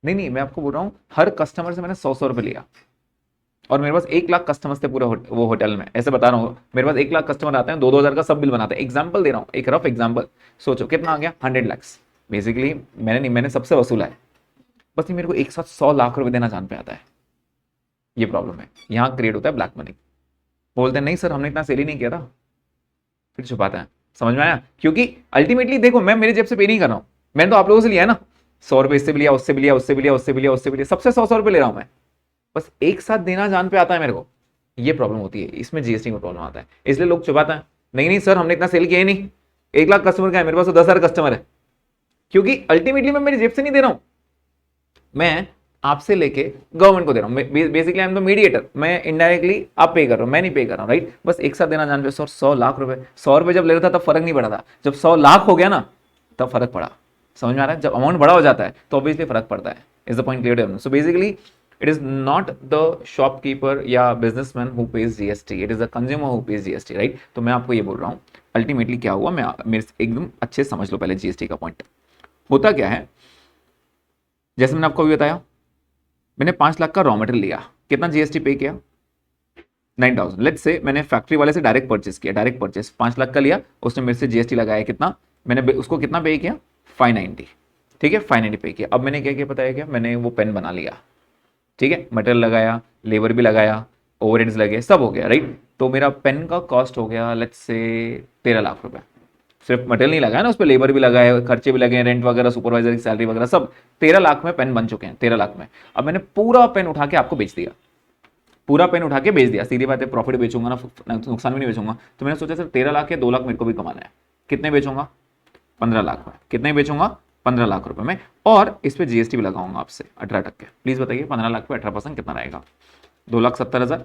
नहीं नहीं, मैं आपको बोल रहा हूँ हर कस्टमर से मैंने 100 रुपये लिया, और मेरे पास 1 लाख कस्टमर्स थे पूरे वो होटल में। ऐसे बता रहा हूँ, मेरे पास 1 लाख कस्टमर आते हैं, 2-2 हजार का सब बिल बनाते हैं। एग्जाम्पल दे रहा हूँ, एक रफ एग्जाम्पल। सोचो कितना आ गया? 100 लैक्स। बेसिकली मैंने नहीं, मैंने सबसे वसूला है, बस ये मेरे को एक साथ 100 लाख रुपए देना जान पे आता है। ये प्रॉब्लम है, यहाँ क्रिएट होता है ब्लैक मनी। बोलते हैं नहीं सर हमने इतना सेल ही नहीं किया था, फिर छुपाता है। समझ में आया? क्योंकि अल्टीमेटली देखो, मैं मेरी जेब से पे नहीं कर रहा हूँ, मैंने तो आप लोगों से लिया है ना, 100 रुपये इससे भी लिया, उससे भी लिया, उससे भी लिया, उससे भी लिया, उससे भी लिया, सबसे 100 रुपये ले रहा हूँ मैं। बस एक साथ देना जान पे आता है मेरे को, ये प्रॉब्लम होती है, इसमें जीएसटी में प्रॉब्लम आता है, इसलिए लोग चुपाते हैं, नहीं नहीं सर हमने इतना सेल किया ही नहीं, 1 लाख कस्टमर का है मेरे पास तो 10,000 कस्टमर है, क्योंकि अल्टीमेटली मैं मेरी जेब से नहीं दे रहा हूं, मैं आपसे लेके गवर्नमेंट को दे रहा हूं, basically I am the mediator, मैं इनडायरेक्टली आप पे कर रहा हूं, मैं नहीं पे कर रहा हूं, राइट। बस एक साथ देना जान पे। सर 100 लाख रुपए, 100 रुपए जब ले रहा था तब फर्क नहीं पड़ा था, जब 100 लाख हो गया ना तब फर्क पड़ा। समझ में आ रहा है, जब अमाउंट बड़ा हो जाता है तो ऑब्वियसली फर्क पड़ता है। Is the point clear? So basically it is not the shopkeeper या businessman who pays GST, it is the consumer who pays GST, right. तो मैं आपको ये बोल रहा हूँ अल्टीमेटली क्या हुआ, मैं मेरे एकदम अच्छे से समझ लो पहले जीएसटी का पॉइंट। होता क्या है, जैसे मैंने आपको अभी बताया, मैंने 5 लाख का रॉ मटेरियल लिया, कितना जीएसटी पे किया? 9,000। लेट्स से मैंने फैक्ट्री वाले से डायरेक्ट परचेस किया, डायरेक्ट परचेस 5 लाख का लिया, उसने मेरे से जीएसटी लगाया कितना, मैंने उसको कितना पे किया? 590। ठीक है, 590 पे किया। अब मैंने क्या किया पता है क्या, मैंने वो पेन बना लिया, ठीक है, मटेरियल लगाया, लेबर भी लगाया, ओवरहेड्स लगे, सब हो गया, राइट। तो मेरा पेन का कॉस्ट हो गया लेट्स से 13 लाख रुपए। सिर्फ मटेरियल नहीं लगाया ना, उस पर लेबर भी लगाए, खर्चे भी लगे, रेंट वगैरह, सुपरवाइजर की सैलरी वगैरह, सब 13 लाख में पेन बन चुके हैं, 13 लाख में। अब मैंने पूरा पेन उठा के आपको बेच दिया, पूरा पेन उठा के बेच दिया, सीधी बात है, प्रॉफिट बेचूंगा ना, नुकसान भी नहीं बेचूंगा। तो मैंने सोचा सर 13 लाख या 2 लाख मेरे को भी कमाना है, कितने बेचूंगा? 15 लाख में। कितने बेचूंगा? 15 लाख रुपए में, और इस पे जीएसटी भी लगाऊंगा आपसे 18%। प्लीज बताइए 15 लाख पे 18% कितना रहेगा? 2,70,000।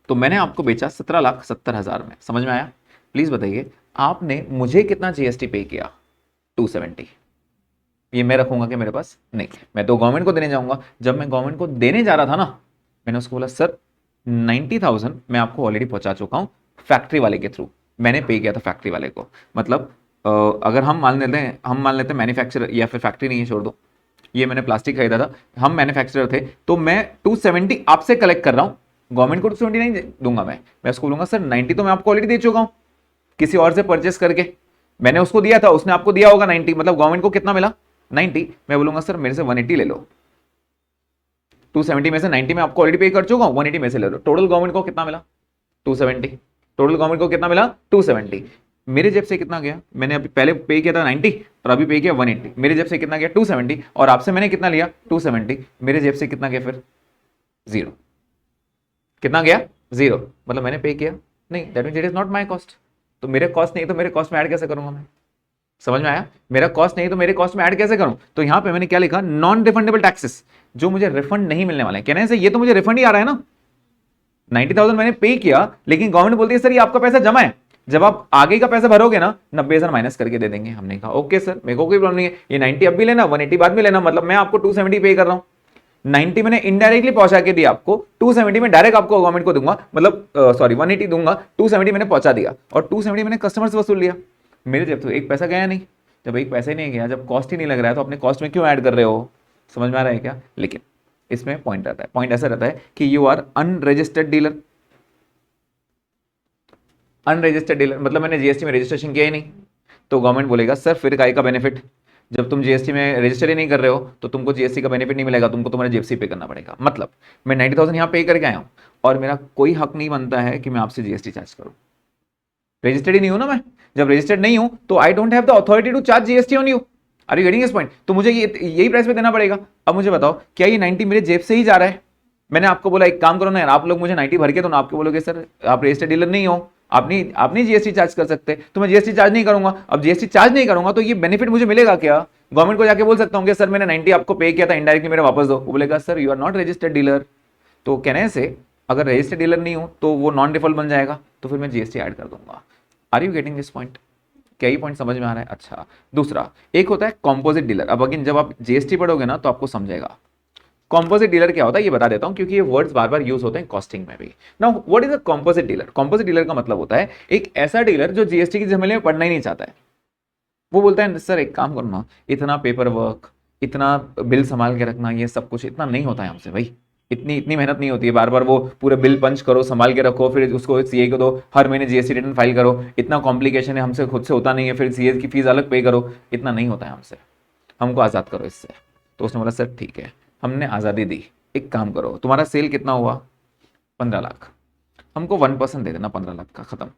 तो मैंने आपको बेचा 17,70,000 में। समझ में आया? प्लीज बताइए आपने मुझे कितना जीएसटी पे किया? 270। ये मैं रखूंगा कि मेरे पास? नहीं, मैं तो गवर्नमेंट को देने जाऊंगा। जब मैं गवर्नमेंट को देने जा रहा था ना, मैंने उसको बोला सर 90,000 मैं आपको ऑलरेडी पहुंचा चुका हूं फैक्ट्री वाले के थ्रू, मैंने पे किया था फैक्ट्री वाले को। मतलब अगर हम मान लेते हैं मैन्युफैक्चरर, या फिर फैक्ट्री नहीं है, छोड़ दो, ये मैंने प्लास्टिक खरीदा था, हम मैन्युफैक्चरर थे, तो मैं 270 आपसे कलेक्ट कर रहा हूं, गवर्नमेंट को 270 नहीं दूंगा मैं उसको बोलूंगा सर 90 तो मैं आपको ऑलरेडी दे चुका हूं किसी और से परचेस करके, मैंने उसको दिया था, उसने आपको दिया होगा 90, मतलब गवर्नमेंट को कितना मिला? 90। मैं बोलूंगा सर मेरे से 180 ले लो, 270 में से 90 में आपको ऑलरेडी पे कर चुका हूं, 180 में से ले लो। टोटल गवर्नमेंट को कितना मिला? 270। टोटल गवर्नमेंट को कितना मिला? 270। मेरे जेब से कितना गया? मैंने अभी पहले पे किया था 90 और अभी पे किया 180। मेरे जेब से कितना गया? 270। और आपसे मैंने कितना लिया? 270। मेरे जेब से कितना गया फिर? 0। कितना गया? 0। मतलब मैंने पे किया नहीं, that means it is not my cost. तो मेरे कॉस्ट नहीं तो मेरे कॉस्ट में ऐड कैसे करूंगा मैं? समझ में आया? मेरा कॉस्ट नहीं तो मेरे कॉस्ट में ऐड कैसे करूं? तो यहां पे मैंने क्या लिखा? नॉन रिफंडेबल टैक्सेस, जो मुझे रिफंड नहीं मिलने वाले हैं। कहने से ये तो मुझे रिफंड ही आ रहा है ना, 90,000 मैंने पे किया, लेकिन गवर्नमेंट बोलती है सर ये आपका पैसा जमा है, जब आप आगे का पैसा भरोगे ना 90,000 माइनस करके दे देंगे। हमने कहा ओके सर, मेरे को कोई प्रॉब्लम नहीं है, ये 90 अब भी लेना, 180 बाद में लेना, मतलब मैं आपको 270 पे कर रहा हूं। 90 मैंने इनडायरेक्टली पहुंचा के दिया आपको, 270 में डायरेक्ट आपको गवर्नमेंट को दूंगा, मतलब सॉरी 180 दूंगा, 270 मैंने पहुंचा दिया, और 270 मैंने कस्टमर से वसूल लिया। मेरे जब तो एक पैसा गया नहीं, जब एक पैसा ही नहीं गया, जब कॉस्ट ही नहीं लग रहा है, तो अपने कॉस्ट में क्यों ऐड कर रहे हो? समझ में आ रहा है क्या? लेकिन इसमें पॉइंट रहता है, पॉइंट ऐसा रहता है कि you are unregistered dealer. Unregistered dealer मतलब मैंने जीएसटी में रजिस्ट्रेशन किया ही नहीं, तो गवर्नमेंट बोलेगा सर फिर काय का बेनिफिट, जब तुम जीएसटी में रजिस्टर ही नहीं कर रहे हो तो तुमको जीएसटी का बेनिफिट नहीं मिलेगा, तुमको तुम्हारे जेब से पे करना पड़ेगा। मतलब मैं 90,000 यहाँ पे करके आया हूँ और मेरा कोई हक नहीं बनता है कि मैं आपसे जीएसटी चार्ज करूँ, रजिस्टर्ड ही नहीं हूं ना मैं। जब रजिस्टर्ड नहीं हूं तो I don't have the authority to charge GST on you. Are you getting this point? तो मुझे यही प्राइस पे देना पड़ेगा। अब मुझे बताओ क्या ये 90 मेरे जेब से ही जा रहा है? मैंने आपको बोला एक काम करो ना यार, आप लोग मुझे 90 भर के तो ना, आपको बोलोगे सर आप रजिस्टर्ड डीलर नहीं हो, आप नहीं जीएसटी चार्ज कर सकते, तो मैं जीएसटी चार्ज नहीं करूंगा। अब जीएसटी चार्ज नहीं करूंगा तो ये बेनिफिट मुझे मिलेगा क्या? गवर्नमेंट को जाके बोल सकता हूँ कि सर मैंने 90 आपको पे किया था इनडायरेक्टली, मेरे वापस दो। वो बोलेगा sir you are not registered dealer. तो कहने से अगर रजिस्टर्ड डीलर नहीं हूं तो वो नॉन रिफंड बन जाएगा, तो फिर मैं जीएसटी ऐड कर दूंगा। Are you getting this point? क्या ही पॉइंट समझ में आ रहा है? अच्छा, दूसरा एक होता है कॉम्पोजिट डीलर। अब अगेन जब आप जीएसटी पढ़ोगे ना तो आपको समझेगा कॉम्पोजिट डीलर क्या होता है, ये बता देता हूं क्योंकि ये वर्ड्स बार बार यूज होते हैं कॉस्टिंग में भी। Now what is a composite dealer? Composite dealer का मतलब होता है एक ऐसा डीलर जो जीएसटी की झमेले में पढ़ना ही नहीं चाहता है। वो बोलता है सर एक काम करो ना, इतना पेपर वर्क, इतना बिल संभाल के रखना, ये सब कुछ इतना नहीं होता है हमसे भाई, इतनी मेहनत नहीं होती है, बार बार वो पूरे बिल पंच करो, संभाल के रखो, फिर उसको सीए को दो, हर महीने जीएसटी रिटर्न फाइल करो, इतना कॉम्प्लिकेशन है, हमसे खुद से होता नहीं है, फिर सीए की फीस अलग पे करो, इतना नहीं होता है हमसे, हमको आज़ाद करो इससे। तो उसने बोला सर ठीक है, हमने आज़ादी दी, एक काम करो तुम्हारा सेल कितना हुआ? 15 लाख, हमको 1% दे देना 15 लाख का, खत्म,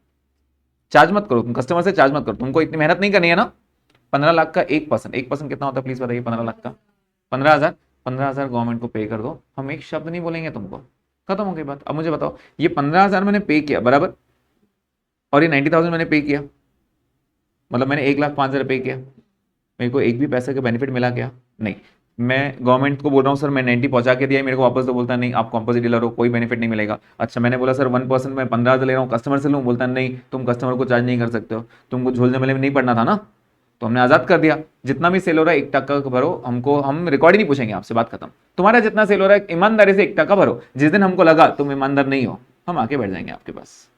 चार्ज मत करो, तुम कस्टमर से चार्ज मत करो, तुमको इतनी मेहनत नहीं करनी है ना। 15 लाख का 1%, 1% कितना होता है प्लीज बताइए? 15 लाख का 15,000, 15,000 गवर्नमेंट को पे कर दो, हम एक शब्द नहीं बोलेंगे तुमको, खत्म हो गई बात। अब मुझे बताओ, ये 15,000 मैंने पे किया बराबर, और ये 90,000 मैंने पे किया, मतलब मैंने 1,05,000 पे किया, मेरे को एक भी पैसे का बेनिफिट मिला क्या? नहीं। मैं गवर्नमेंट को बोल रहा हूँ सर मैं 90 पहुंचा के दिया, मेरे को वापस तो बोलता नहीं आप कॉम्पोजिट डीलर हो, कोई बेनिफिट नहीं मिलेगा। अच्छा मैंने बोला सर 1% मैं 15,000 ले रहा हूँ, कस्टमर से लूँ, बोलता नहीं तुम कस्टमर को चार्ज नहीं कर सकते हो, तुमको झोल झमेले में नहीं पड़ना था ना, तो हमने आजाद कर दिया। जितना भी सेल हो रहा है 1 टका भरो, हमको हम रिकॉर्ड ही नहीं पूछेंगे आपसे, बात खत्म। तुम्हारा जितना सेल हो रहा है ईमानदारी से 1 टका भरो, जिस दिन हमको लगा तुम ईमानदार नहीं हो, हम आके बैठ जाएंगे आपके पास,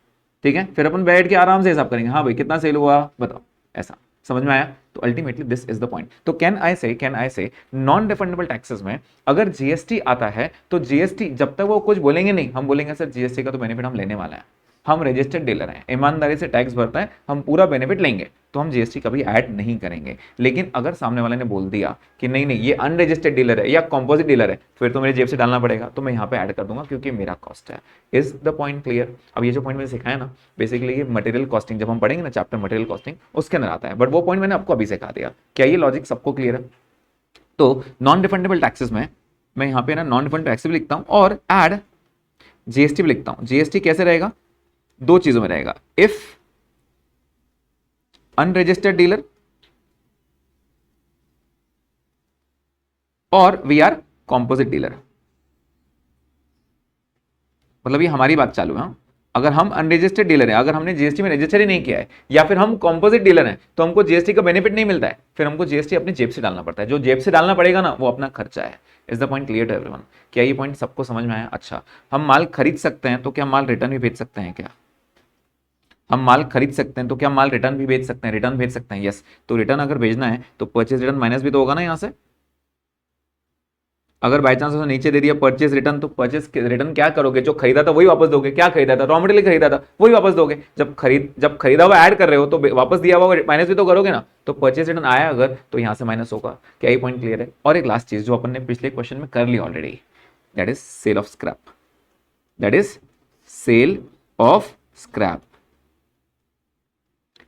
ठीक है? फिर अपन बैठ के आराम से हिसाब करेंगे, हाँ भाई कितना सेल हुआ बताओ, ऐसा। समझ में आया? तो ultimately this is the point. तो कैन आई से नॉन रिफंडेबल टैक्सेस में अगर जीएसटी आता है तो जीएसटी जब तक वो कुछ बोलेंगे नहीं, हम बोलेंगे सर जीएसटी का तो बेनिफिट हम लेने वाला है, हम रजिस्टर्ड डीलर हैं, ईमानदारी से टैक्स भरता है, हम पूरा बेनिफिट लेंगे, तो हम जीएसटी कभी ऐड नहीं करेंगे। लेकिन अगर सामने वाले ने बोल दिया कि नहीं नहीं ये अनरजिस्टर्ड डीलर है या कॉम्पोजिट डीलर है, फिर तो मेरे जेब से डालना पड़ेगा, तो मैं यहाँ पे ऐड कर दूंगा क्योंकि मेरा कॉस्ट है। Is the point clear? अब ये जो पॉइंट मैंने सिखाया ना, बेसिकली ये मटेरियल कॉस्टिंग जब हम पढ़ेंगे ना चैप्टर मटेरियल कॉस्टिंग, उसके अंदर आता है, बट वो पॉइंट मैंने आपको अभी सिखा दिया। क्या ये लॉजिक सबको क्लियर है? तो नॉन रिफंडेबल टैक्सेस में मैं यहाँ पे ना नॉन रिफंडेबल टैक्स भी लिखता हूँ और ऐड जीएसटी भी लिखता हूँ। जीएसटी कैसे रहेगा? दो चीजों में रहेगा, इफ अनरजिस्टर्ड डीलर और वी आर कॉम्पोजिट डीलर। मतलब ये हमारी बात चालू है, हाँ? अगर हम अनरजिस्टर्ड डीलर हैं, अगर हमने जीएसटी में रजिस्टर ही नहीं किया है, या फिर हम कॉम्पोजिट डीलर हैं, तो हमको जीएसटी का बेनिफिट नहीं मिलता है, फिर हमको जीएसटी अपनी जेब से डालना पड़ता है। जो जेब से डालना पड़ेगा ना वो अपना खर्चा है। Is the point clear to everyone? क्या ये पॉइंट सबको समझ में आया? अच्छा, हम माल खरीद सकते हैं तो क्या माल रिटर्न भी भेज सकते हैं क्या? हम माल खरीद सकते हैं तो क्या माल रिटर्न भी भेज सकते हैं? रिटर्न भेज सकते हैं, यस। तो रिटर्न अगर भेजना है तो परचेज रिटर्न माइनस भी तो होगा ना यहाँ से। अगर बाई चांस उसने नीचे दे दिया परचेज रिटर्न, तो परचेज रिटर्न क्या करोगे? जो खरीदा था वही वापस दोगे। क्या खरीदा था? रॉ मटेरियल खरीदा था, वही वापस दोगे। जब खरीदा हुआ ऐड कर रहे हो तो वापस दिया हुआ माइनस भी तो करोगे ना। तो परचेज रिटर्न आया अगर, तो यहां से माइनस होगा। क्या ये पॉइंट क्लियर है? और एक लास्ट चीज जो अपन ने पिछले क्वेश्चन में कर ली already, that is sale of scrap. That is sale of scrap.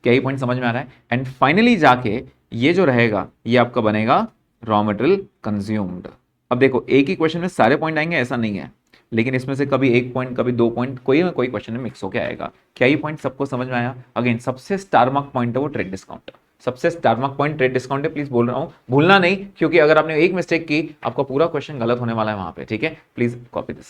क्या ये पॉइंट समझ में आ रहा है? एंड फाइनली जाके ये जो रहेगा ये आपका बनेगा रॉ मटेरियल कंज्यूम्ड। अब देखो एक ही क्वेश्चन में सारे पॉइंट आएंगे ऐसा नहीं है, लेकिन इसमें से कभी एक पॉइंट कभी दो पॉइंट कोई ना कोई क्वेश्चन में मिक्स होकर आएगा। क्या ये पॉइंट सबको समझ में आया? अगेन सबसे स्टार मार्क पॉइंट है वो ट्रेड डिस्काउंट। सबसे star mark point trade discount है, प्लीज बोल रहा हूं, भूलना नहीं, क्योंकि अगर आपने एक मिस्टेक की आपका पूरा क्वेश्चन गलत होने वाला है वहां पे, ठीक है? Please copy this.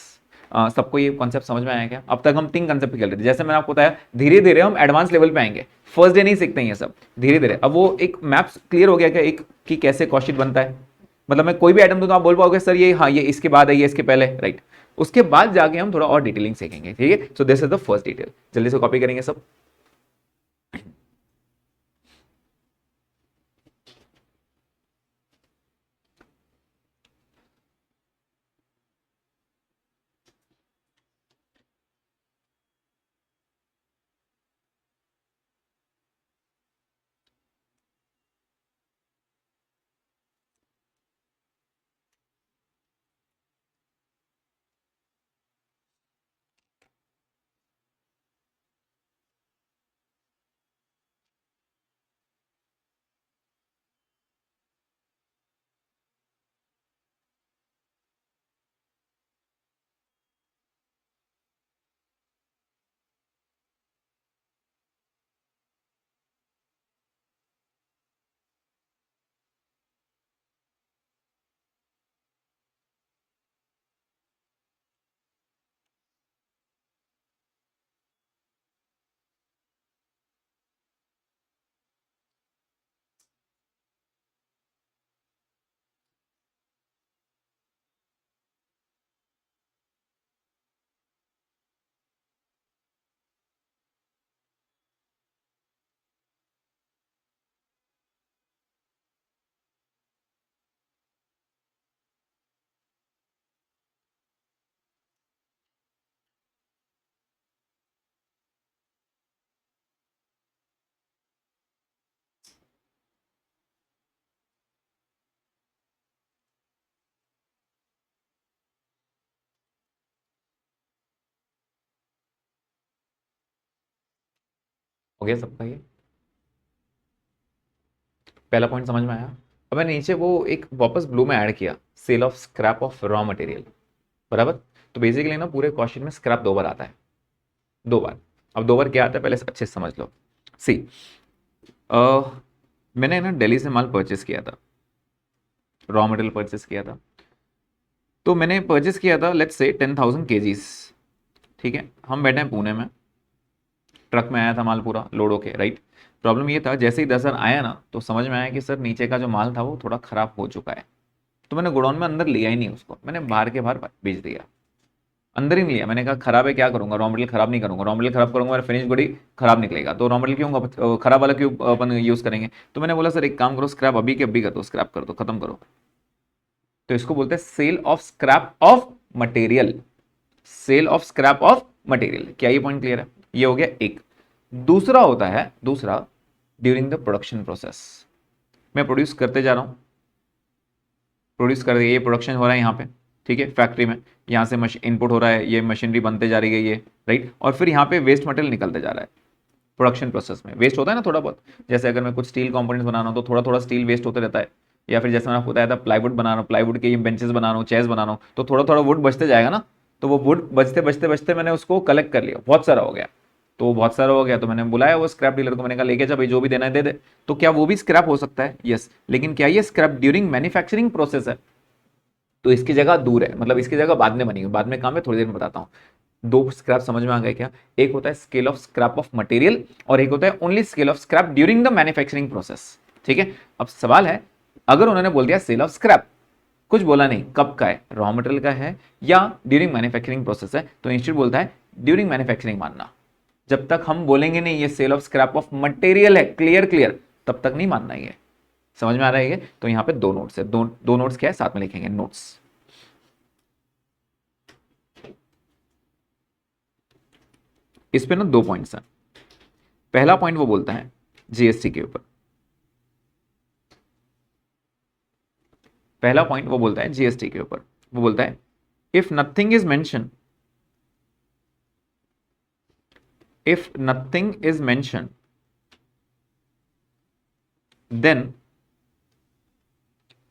सबको ये कॉन्सेप्ट समझ में आया क्या? अब तक हम 3 कॉन्सेप्ट खेल रहे थे, जैसे मैंने आपको बताया धीरे धीरे हम एडवांस लेवल पे आएंगे, फर्स्ट डे नहीं सीखते हैं ये सब, धीरे धीरे। अब वो एक मैप्स क्लियर हो गया क्या एक कि कैसे कॉस्ट शीट बनता है? मतलब मैं कोई भी आइटम दूं तो आप बोल पाओगे सर ये हाँ ये इसके बाद है, ये इसके पहले, राइट? उसके बाद जाके हम थोड़ा और डिटेलिंग सीखेंगे, ठीक है? So this is the first detail. जल्दी से कॉपी करेंगे सब। हो गया सबका? ये पहला पॉइंट समझ में आया? अब मैंने नीचे वो एक वापस ब्लू में ऐड किया, sale of scrap of raw material, बराबर। तो बेसिकली ना पूरे कॉस्ट शीट में स्क्रैप 2 बार आता है, 2 बार। अब 2 बार क्या आता है पहले अच्छे से समझ लो। सी, मैंने ना दिल्ली से माल परचेस किया था, रॉ मटेरियल परचेस किया था। तो मैंने परचेस किया था लेट्स से 10,000 kgs, ठीक है। हम बैठे हैं पुणे में, ट्रक में आया था माल पूरा लोड होके, राइट। प्रॉब्लम ये था जैसे ही 10,000 आया ना तो समझ में आया कि सर नीचे का जो माल था वो थोड़ा खराब हो चुका है। तो मैंने गोडाउन में अंदर लिया ही नहीं उसको, मैंने बाहर के बाहर बेच दिया, अंदर ही नहीं लिया। मैंने कहा खराब है क्या करूंगा, रॉ मटेरियल खराब नहीं करूंगा, रॉ मटेरियल खराब करूंगा मेरा फिनिश गुड ही खराब निकलेगा, तो रॉ मटेरियल क्यों खराब वाला क्यों अपन यूज करेंगे। तो मैंने बोला सर एक काम करो, स्क्रैप अभी के अभी कर दो, स्क्रैप कर दो, खत्म करो। तो इसको बोलते हैं sale of scrap of material, sale of scrap of material. क्या ये पॉइंट क्लियर है? ये हो गया एक। दूसरा होता है, दूसरा ड्यूरिंग द प्रोडक्शन प्रोसेस, मैं प्रोड्यूस करते जा रहा हूं, प्रोड्यूस कर ये प्रोडक्शन हो रहा है यहाँ पे, ठीक है, फैक्ट्री में, यहाँ से मशीन इनपुट हो रहा है, ये मशीनरी बनते जा रही है ये, राइट। और फिर यहाँ पे वेस्ट मटेरियल निकलते जा रहा है। प्रोडक्शन प्रोसेस में वेस्ट होता है ना थोड़ा बहुत, जैसे अगर मैं कुछ स्टील कंपोनेंट्स बना रहा हूँ तो थोड़ा थोड़ा स्टील वेस्ट होता रहता है, या फिर जैसे मैंने आपको बताया था प्लाईवुड बना रहा हूँ, प्लाईवुड के बेंचेस बना रहा हूँ, चेयर्स बना रहा हूँ, तो थोड़ा थोड़ा वुड बचते जाएगा ना। तो वो वुड बचते बचते बचते मैंने उसको कलेक्ट कर लिया, बहुत सारा हो गया। तो बहुत सारा हो गया तो मैंने बुलाया वो स्क्रैप डीलर को, मैंने कहा लेके जा भाई, जो भी देना है दे दे। तो क्या वो भी स्क्रैप हो सकता है? यस। लेकिन क्या ये स्क्रैप ड्यूरिंग मैन्युफैक्चरिंग प्रोसेस है? तो इसकी जगह दूर है, मतलब इसकी जगह बाद में बनेगी, बाद में काम है, थोड़ी देर में बताता हूँ। दो स्क्रैप समझ में आ गए क्या? एक होता है scale of scrap of material और एक होता है only scale of scrap during the manufacturing process, ठीक है। अब सवाल है, अगर उन्होंने बोल दिया सेल ऑफ स्क्रैप, कुछ बोला नहीं कब का है, रॉ मटेरियल का है या ड्यूरिंग मैन्युफैक्चरिंग प्रोसेस है, तो इंस्टीट्यूट बोलता है ड्यूरिंग मैन्युफैक्चरिंग मानना। जब तक हम बोलेंगे नहीं ये sale of scrap of material है, क्लियर क्लियर, तब तक नहीं मानना ये। समझ में आ रहा है ये? तो यहां पे दो नोट्स है, दो नोट्स क्या है साथ में लिखेंगे, नोट्स। इस पे ना 2 पॉइंट्स हैं। पहला पॉइंट वो बोलता है जीएसटी के ऊपर, पहला पॉइंट वो बोलता है जीएसटी के ऊपर, वो बोलता है if nothing is mention, if nothing is mention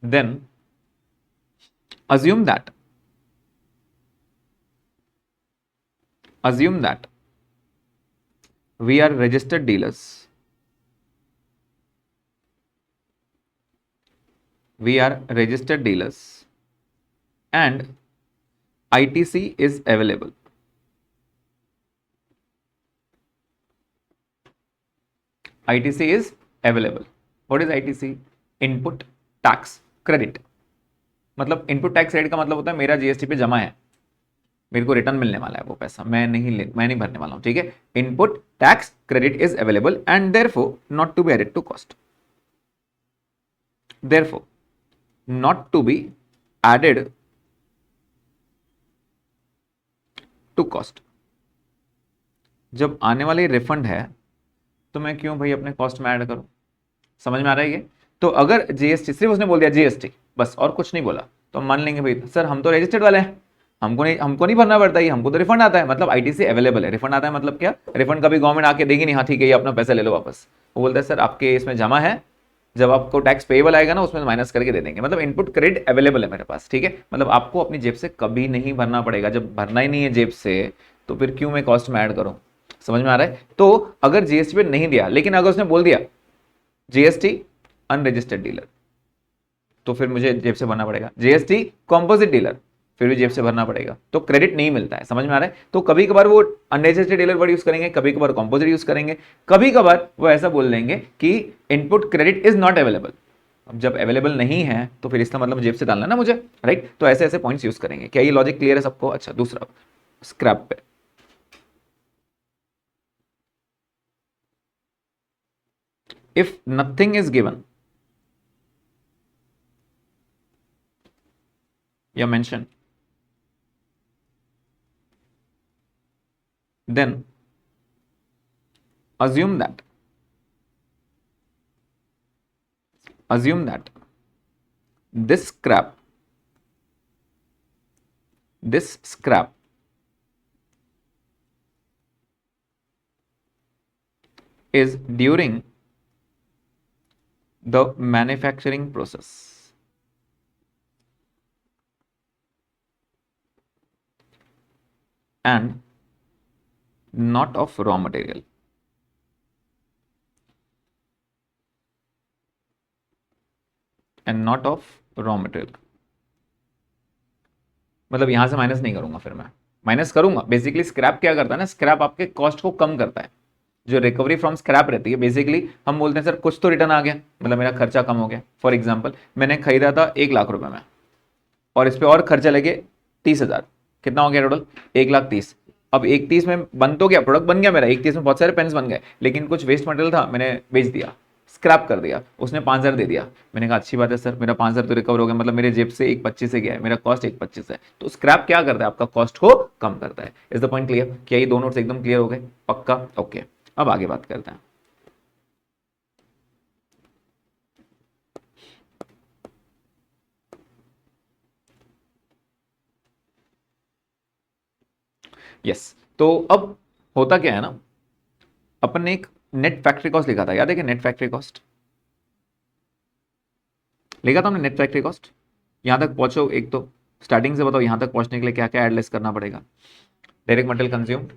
then assume that we are registered dealers, we are registered dealers and ITC is available. ITC is available. What is ITC? Input tax credit. मतलब input tax credit का मतलब होता है मेरा GST पे जमा है, मेरे को रिटर्न मिलने वाला है वो पैसा, मैं नहीं भरने वाला हूं, ठीक है। Input tax credit is available and therefore not to be added to cost, therefore not to be added to cost. जब आने वाली रिफंड है तो मैं क्यों भाई अपने कॉस्ट में ऐड करूं? समझ में आ रहा है ये? तो अगर जीएसटी, सिर्फ उसने बोल दिया जीएसटी बस और कुछ नहीं बोला, तो हम मान लेंगे भाई सर हम तो रजिस्टर्ड वाले हैं, हमको नहीं भरना पड़ता, ही हमको तो रिफंड आता है, मतलब आईटीसी अवेलेबल है। रिफंड आता है मतलब क्या? रिफंड कभी गवर्नमेंट आके देगी नहीं, हाँ ठीक है ये अपना पैसा ले लो वापस। वो बोलता है सर आपके इसमें जमा है, जब आपको टैक्स पेएबल आएगा ना उसमें माइनस करके दे देंगे, मतलब इनपुट क्रेडिट अवेलेबल है मेरे पास, ठीक है। मतलब आपको अपनी जेब से कभी नहीं भरना पड़ेगा, जब भरना ही नहीं है जेब से तो फिर क्यों मैं कॉस्ट में ऐड करूं? समझ में आ रहा है? तो अगर जीएसटी पे नहीं दिया, लेकिन अगर उसने बोल दिया जीएसटी अनरजिस्टर्ड डीलर, तो फिर मुझे जेब से भरना पड़ेगा। जीएसटी कॉम्पोजिट डीलर, फिर भी जेब से भरना पड़ेगा, तो क्रेडिट नहीं मिलता है। समझ में आ रहा है? तो कभी कभार वो अनरजिस्टर्ड डीलर वर्ड यूज करेंगे, कभी कभार कॉम्पोजिट यूज करेंगे, कभी कभार वो ऐसा बोल देंगे कि input credit is not available. अब जब अवेलेबल नहीं है तो फिर इसका मतलब जेब से डालना ना मुझे, राइट। तो ऐसे ऐसे पॉइंट्स यूज करेंगे। क्या ये लॉजिक क्लियर है सबको? अच्छा, दूसरा स्क्रैप पे, इफ नथिंग इज गिवन या mention, then assume that this scrap is during the manufacturing process and not of raw material and not of raw material। मतलब यहां से माइनस नहीं करूंगा, फिर मैं माइनस करूंगा। बेसिकली स्क्रैप क्या करता है ना, स्क्रैप आपके कॉस्ट को कम करता है। जो रिकवरी फ्रॉम स्क्रैप रहती है, बेसिकली हम बोलते हैं सर कुछ तो रिटर्न आ गया, मतलब मेरा खर्चा कम हो गया। फॉर एग्जाम्पल मैंने खरीदा था 1 लाख रुपए में, और इस पर और खर्चा लगे 30,000, कितना हो गया टोटल? 1,30,000। अब 1,30,000 में बन तो गया, प्रोडक्ट बन गया मेरा, 1,30,000 में बहुत सारे पेन्स बन गए, लेकिन कुछ वेस्ट मटेरियल था, मैंने बेच दिया, स्क्रैप कर दिया, उसने 5,000 दे दिया। मैंने कहा अच्छी बात है सर, मेरा 5,000 तो रिकवर हो गया, मतलब मेरे जेब से 1,25,000 से गया है, मेरा कॉस्ट 1,25,000 है। तो स्क्रैप क्या करता है, आपका कॉस्ट को कम करता है। Is the point clear? क्या ये दो नोट्स एकदम क्लियर हो गए? पक्का? ओके, अब आगे बात करते हैं। यस, तो अब होता क्या है ना, अपन ने एक नेट फैक्ट्री कॉस्ट लिखा था, याद है कि नेट फैक्ट्री कॉस्ट लिखा था हमने, नेट फैक्ट्री कॉस्ट। यहां तक पहुंचो, एक तो स्टार्टिंग से बताओ यहां तक पहुंचने के लिए क्या क्या एडलेस करना पड़ेगा। Direct material consume,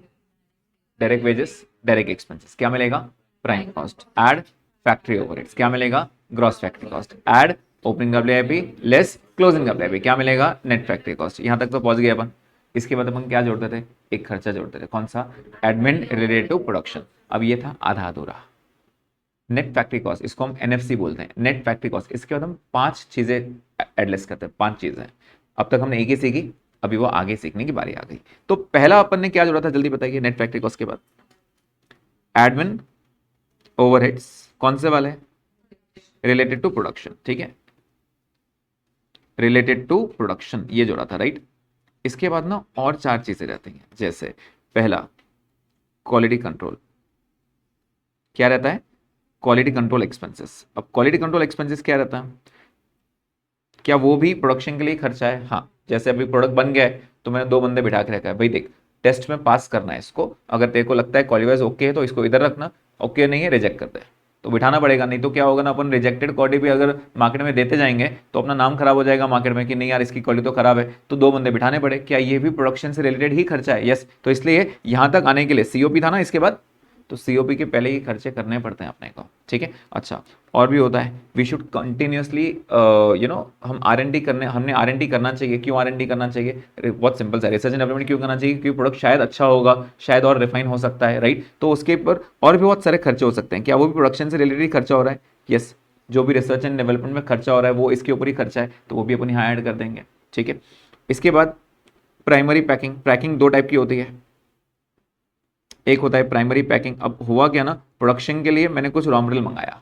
direct wages, direct expenses, क्या मिलेगा? Prime cost. Add factory overheads, क्या मिलेगा? Gross factory cost. Add opening WIP less closing WIP, क्या मिलेगा? Net factory cost. यहां तक तो पहुंच गए अपन। इसके बाद अपन क्या जोड़ते थे? एक खर्चा जोड़ते थे, कौन सा? Admin related to production. अब ये था आधा अधूरा। नेट फैक्ट्री कॉस्ट, इसको हम एनएफसी बोलते हैं, नेट फैक्ट्री कॉस्ट। इसके बाद हम 5 चीजें एडलेस करते हैं, 5 चीजें। अब तक हमने एक ही सीखी, अभी वो आगे सीखने की बारी आ गई। तो पहला अपन ने क्या जोड़ा था, जल्दी बताइए, नेट फैक्ट्री कॉस्ट के बाद? एडमिन ओवरहेड्स, कौन से वाले? रिलेटेड टू प्रोडक्शन, ठीक है, रिलेटेड टू प्रोडक्शन, ये जोड़ा था, राइट। इसके बाद ना और 4 चीजें रहती हैं, जैसे पहला क्वालिटी कंट्रोल, क्या रहता है? Quality control expenses. अब क्वालिटी कंट्रोल एक्सपेंसेस क्या रहता है? क्या वो भी प्रोडक्शन के लिए खर्चा है? हाँ, जैसे अभी प्रोडक्ट बन गया है तो मैंने 2 बंदे बिठा के रखा है, भाई देख टेस्ट में पास करना है इसको, अगर तेरे को लगता है क्वालिफाइज ओके है तो इसको इधर रखना, ओके नहीं है रिजेक्ट कर दे। तो बिठाना पड़ेगा, नहीं तो क्या होगा ना, अपन रिजेक्टेड क्वालिटी भी अगर मार्केट में देते जाएंगे तो अपना नाम खराब हो जाएगा मार्केट में कि नहीं यार इसकी क्वालिटी तो खराब है, तो 2 बंदे बिठाने पड़े। क्या ये भी प्रोडक्शन से रिलेटेड ही खर्चा है? यस। तो इसलिए यहां तक आने के लिए सीओपी था ना, इसके बाद तो सीओपी के पहले ही खर्चे करने पड़ते हैं अपने को, ठीक है। अच्छा, और भी होता है, वी शुड कंटिन्यूसली हम आर करने, हमने आर करना चाहिए। क्यों आर करना चाहिए? बहुत सिंपल सा, रिसर्च एंड डेवलपमेंट क्यों करना चाहिए? क्योंकि प्रोडक्ट शायद अच्छा होगा, शायद और रिफाइन हो सकता है, राइट। तो उसके ऊपर और भी बहुत सारे खर्चे हो सकते हैं। क्या वो भी प्रोडक्शन से रिलेटेड खर्चा हो रहा है? यस। जो भी रिसर्च एंड डेवलपमेंट में खर्चा हो रहा है वो इसके ऊपर ही खर्चा है, तो वो भी अपन यहाँ ऐड कर देंगे, ठीक है। इसके बाद प्राइमरी पैकिंग, पैकिंग 2 टाइप की होती है। एक होता है प्राइमरी पैकिंग। अब हुआ क्या ना, प्रोडक्शन के लिए मैंने कुछ रॉ मटेरियल मंगाया,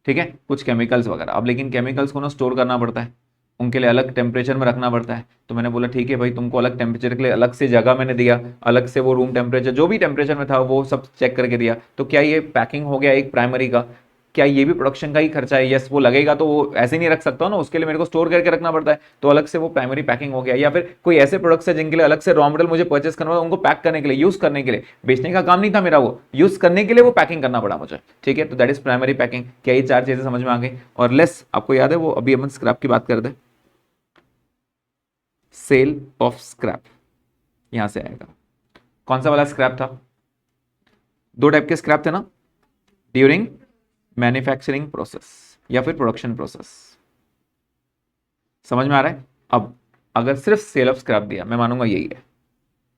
ठीक है, कुछ केमिकल्स वगैरह। अब लेकिन केमिकल्स को ना स्टोर करना पड़ता है, उनके लिए अलग टेम्परेचर में रखना पड़ता है। तो मैंने बोला ठीक है भाई, तुमको अलग टेम्परेचर के लिए अलग से जगह मैंने दिया, अलग से वो रूम टेम्परेचर जो भी टेम्परेचर में था वो सब चेक करके दिया। तो क्या ये पैकिंग हो गया एक प्राइमरी का? क्या ये भी प्रोडक्शन का ही खर्चा है? यस, वो लगेगा तो वो ऐसे नहीं रख सकता ना, उसके लिए मेरे को स्टोर करके रखना पड़ता है, तो अलग से वो प्राइमरी पैकिंग हो गया। या फिर कोई ऐसे प्रोडक्ट्स है जिनके लिए अलग से रॉ मटेरियल मुझे परचेस करना होगा, उनको पैक करने के लिए, यूज करने के लिए, बेचने का काम नहीं था मेरा, वो यूज करने के लिए वो पैकिंग करना पड़ा मुझे, ठीक है। तो दैट इज प्राइमरी पैकिंग। क्या ये 4 चीजें समझ में आ गई? और लेस, आपको याद है वो अभी हम स्क्रैप की बात करते, सेल ऑफ स्क्रैप यहां से आएगा। कौन सा वाला स्क्रैप था? 2 टाइप के स्क्रैप थे ना, ड्यूरिंग मैन्युफैक्चरिंग प्रोसेस या फिर प्रोडक्शन प्रोसेस। समझ में आ रहा है? अब अगर सिर्फ सेल ऑफ स्क्रैप दिया, मैं मानूंगा यही है।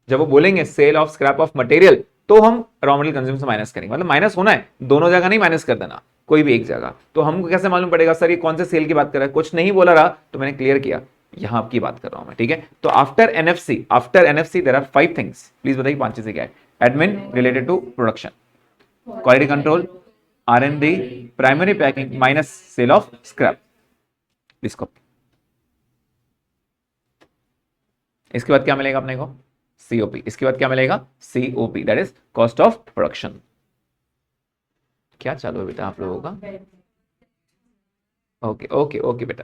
जब वो बोलेंगे sale of scrap of material, तो हम रॉ मटेरियल कंज्यूम से माइनस करेंगे, मतलब माइनस होना है, दोनों जगह नहीं माइनस कर देना, कोई भी एक जगह। तो हमको कैसे मालूम पड़ेगा सर ये कौन से सेल की बात कर रहा है? कुछ नहीं बोला रहा तो मैंने क्लियर किया, यहां आपकी बात कर रहा हूं मैं, ठीक है। तो after NFC there are 5 things. Please बताइए 5 चीजें क्या है? Admin related to production, quality control, R&D, primary packing minus sale of scrap. इसको, इसके बाद क्या मिलेगा अपने को? सीओपी। इसके बाद क्या मिलेगा? COP, that is cost of production. क्या चालू है बेटा आप लोगों का? ओके ओके ओके बेटा,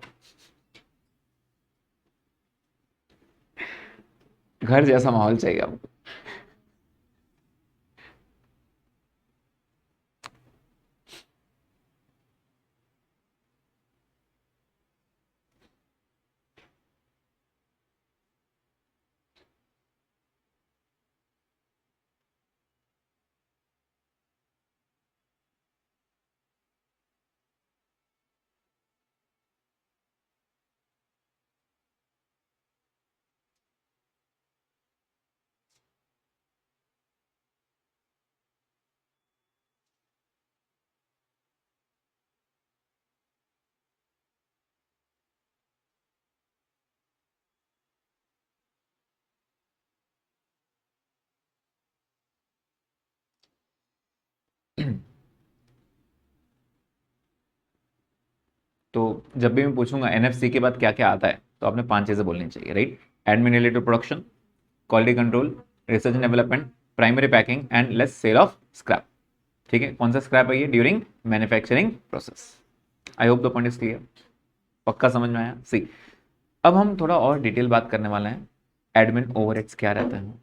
घर जैसा माहौल चाहिए हमको। तो जब भी मैं पूछूंगा एनएफसी के बाद क्या क्या आता है तो आपने 5 चीजें बोलनी चाहिए, right? Admin related production, quality control, research and development, primary packing and less sale of scrap. ठीक है, कौन सा स्क्रैप है ये? During manufacturing process. I hope the point is clear, पक्का समझ में आया? सी, अब हम थोड़ा और डिटेल बात करने वाले हैं। एडमिन ओवरहेड्स क्या रहता है,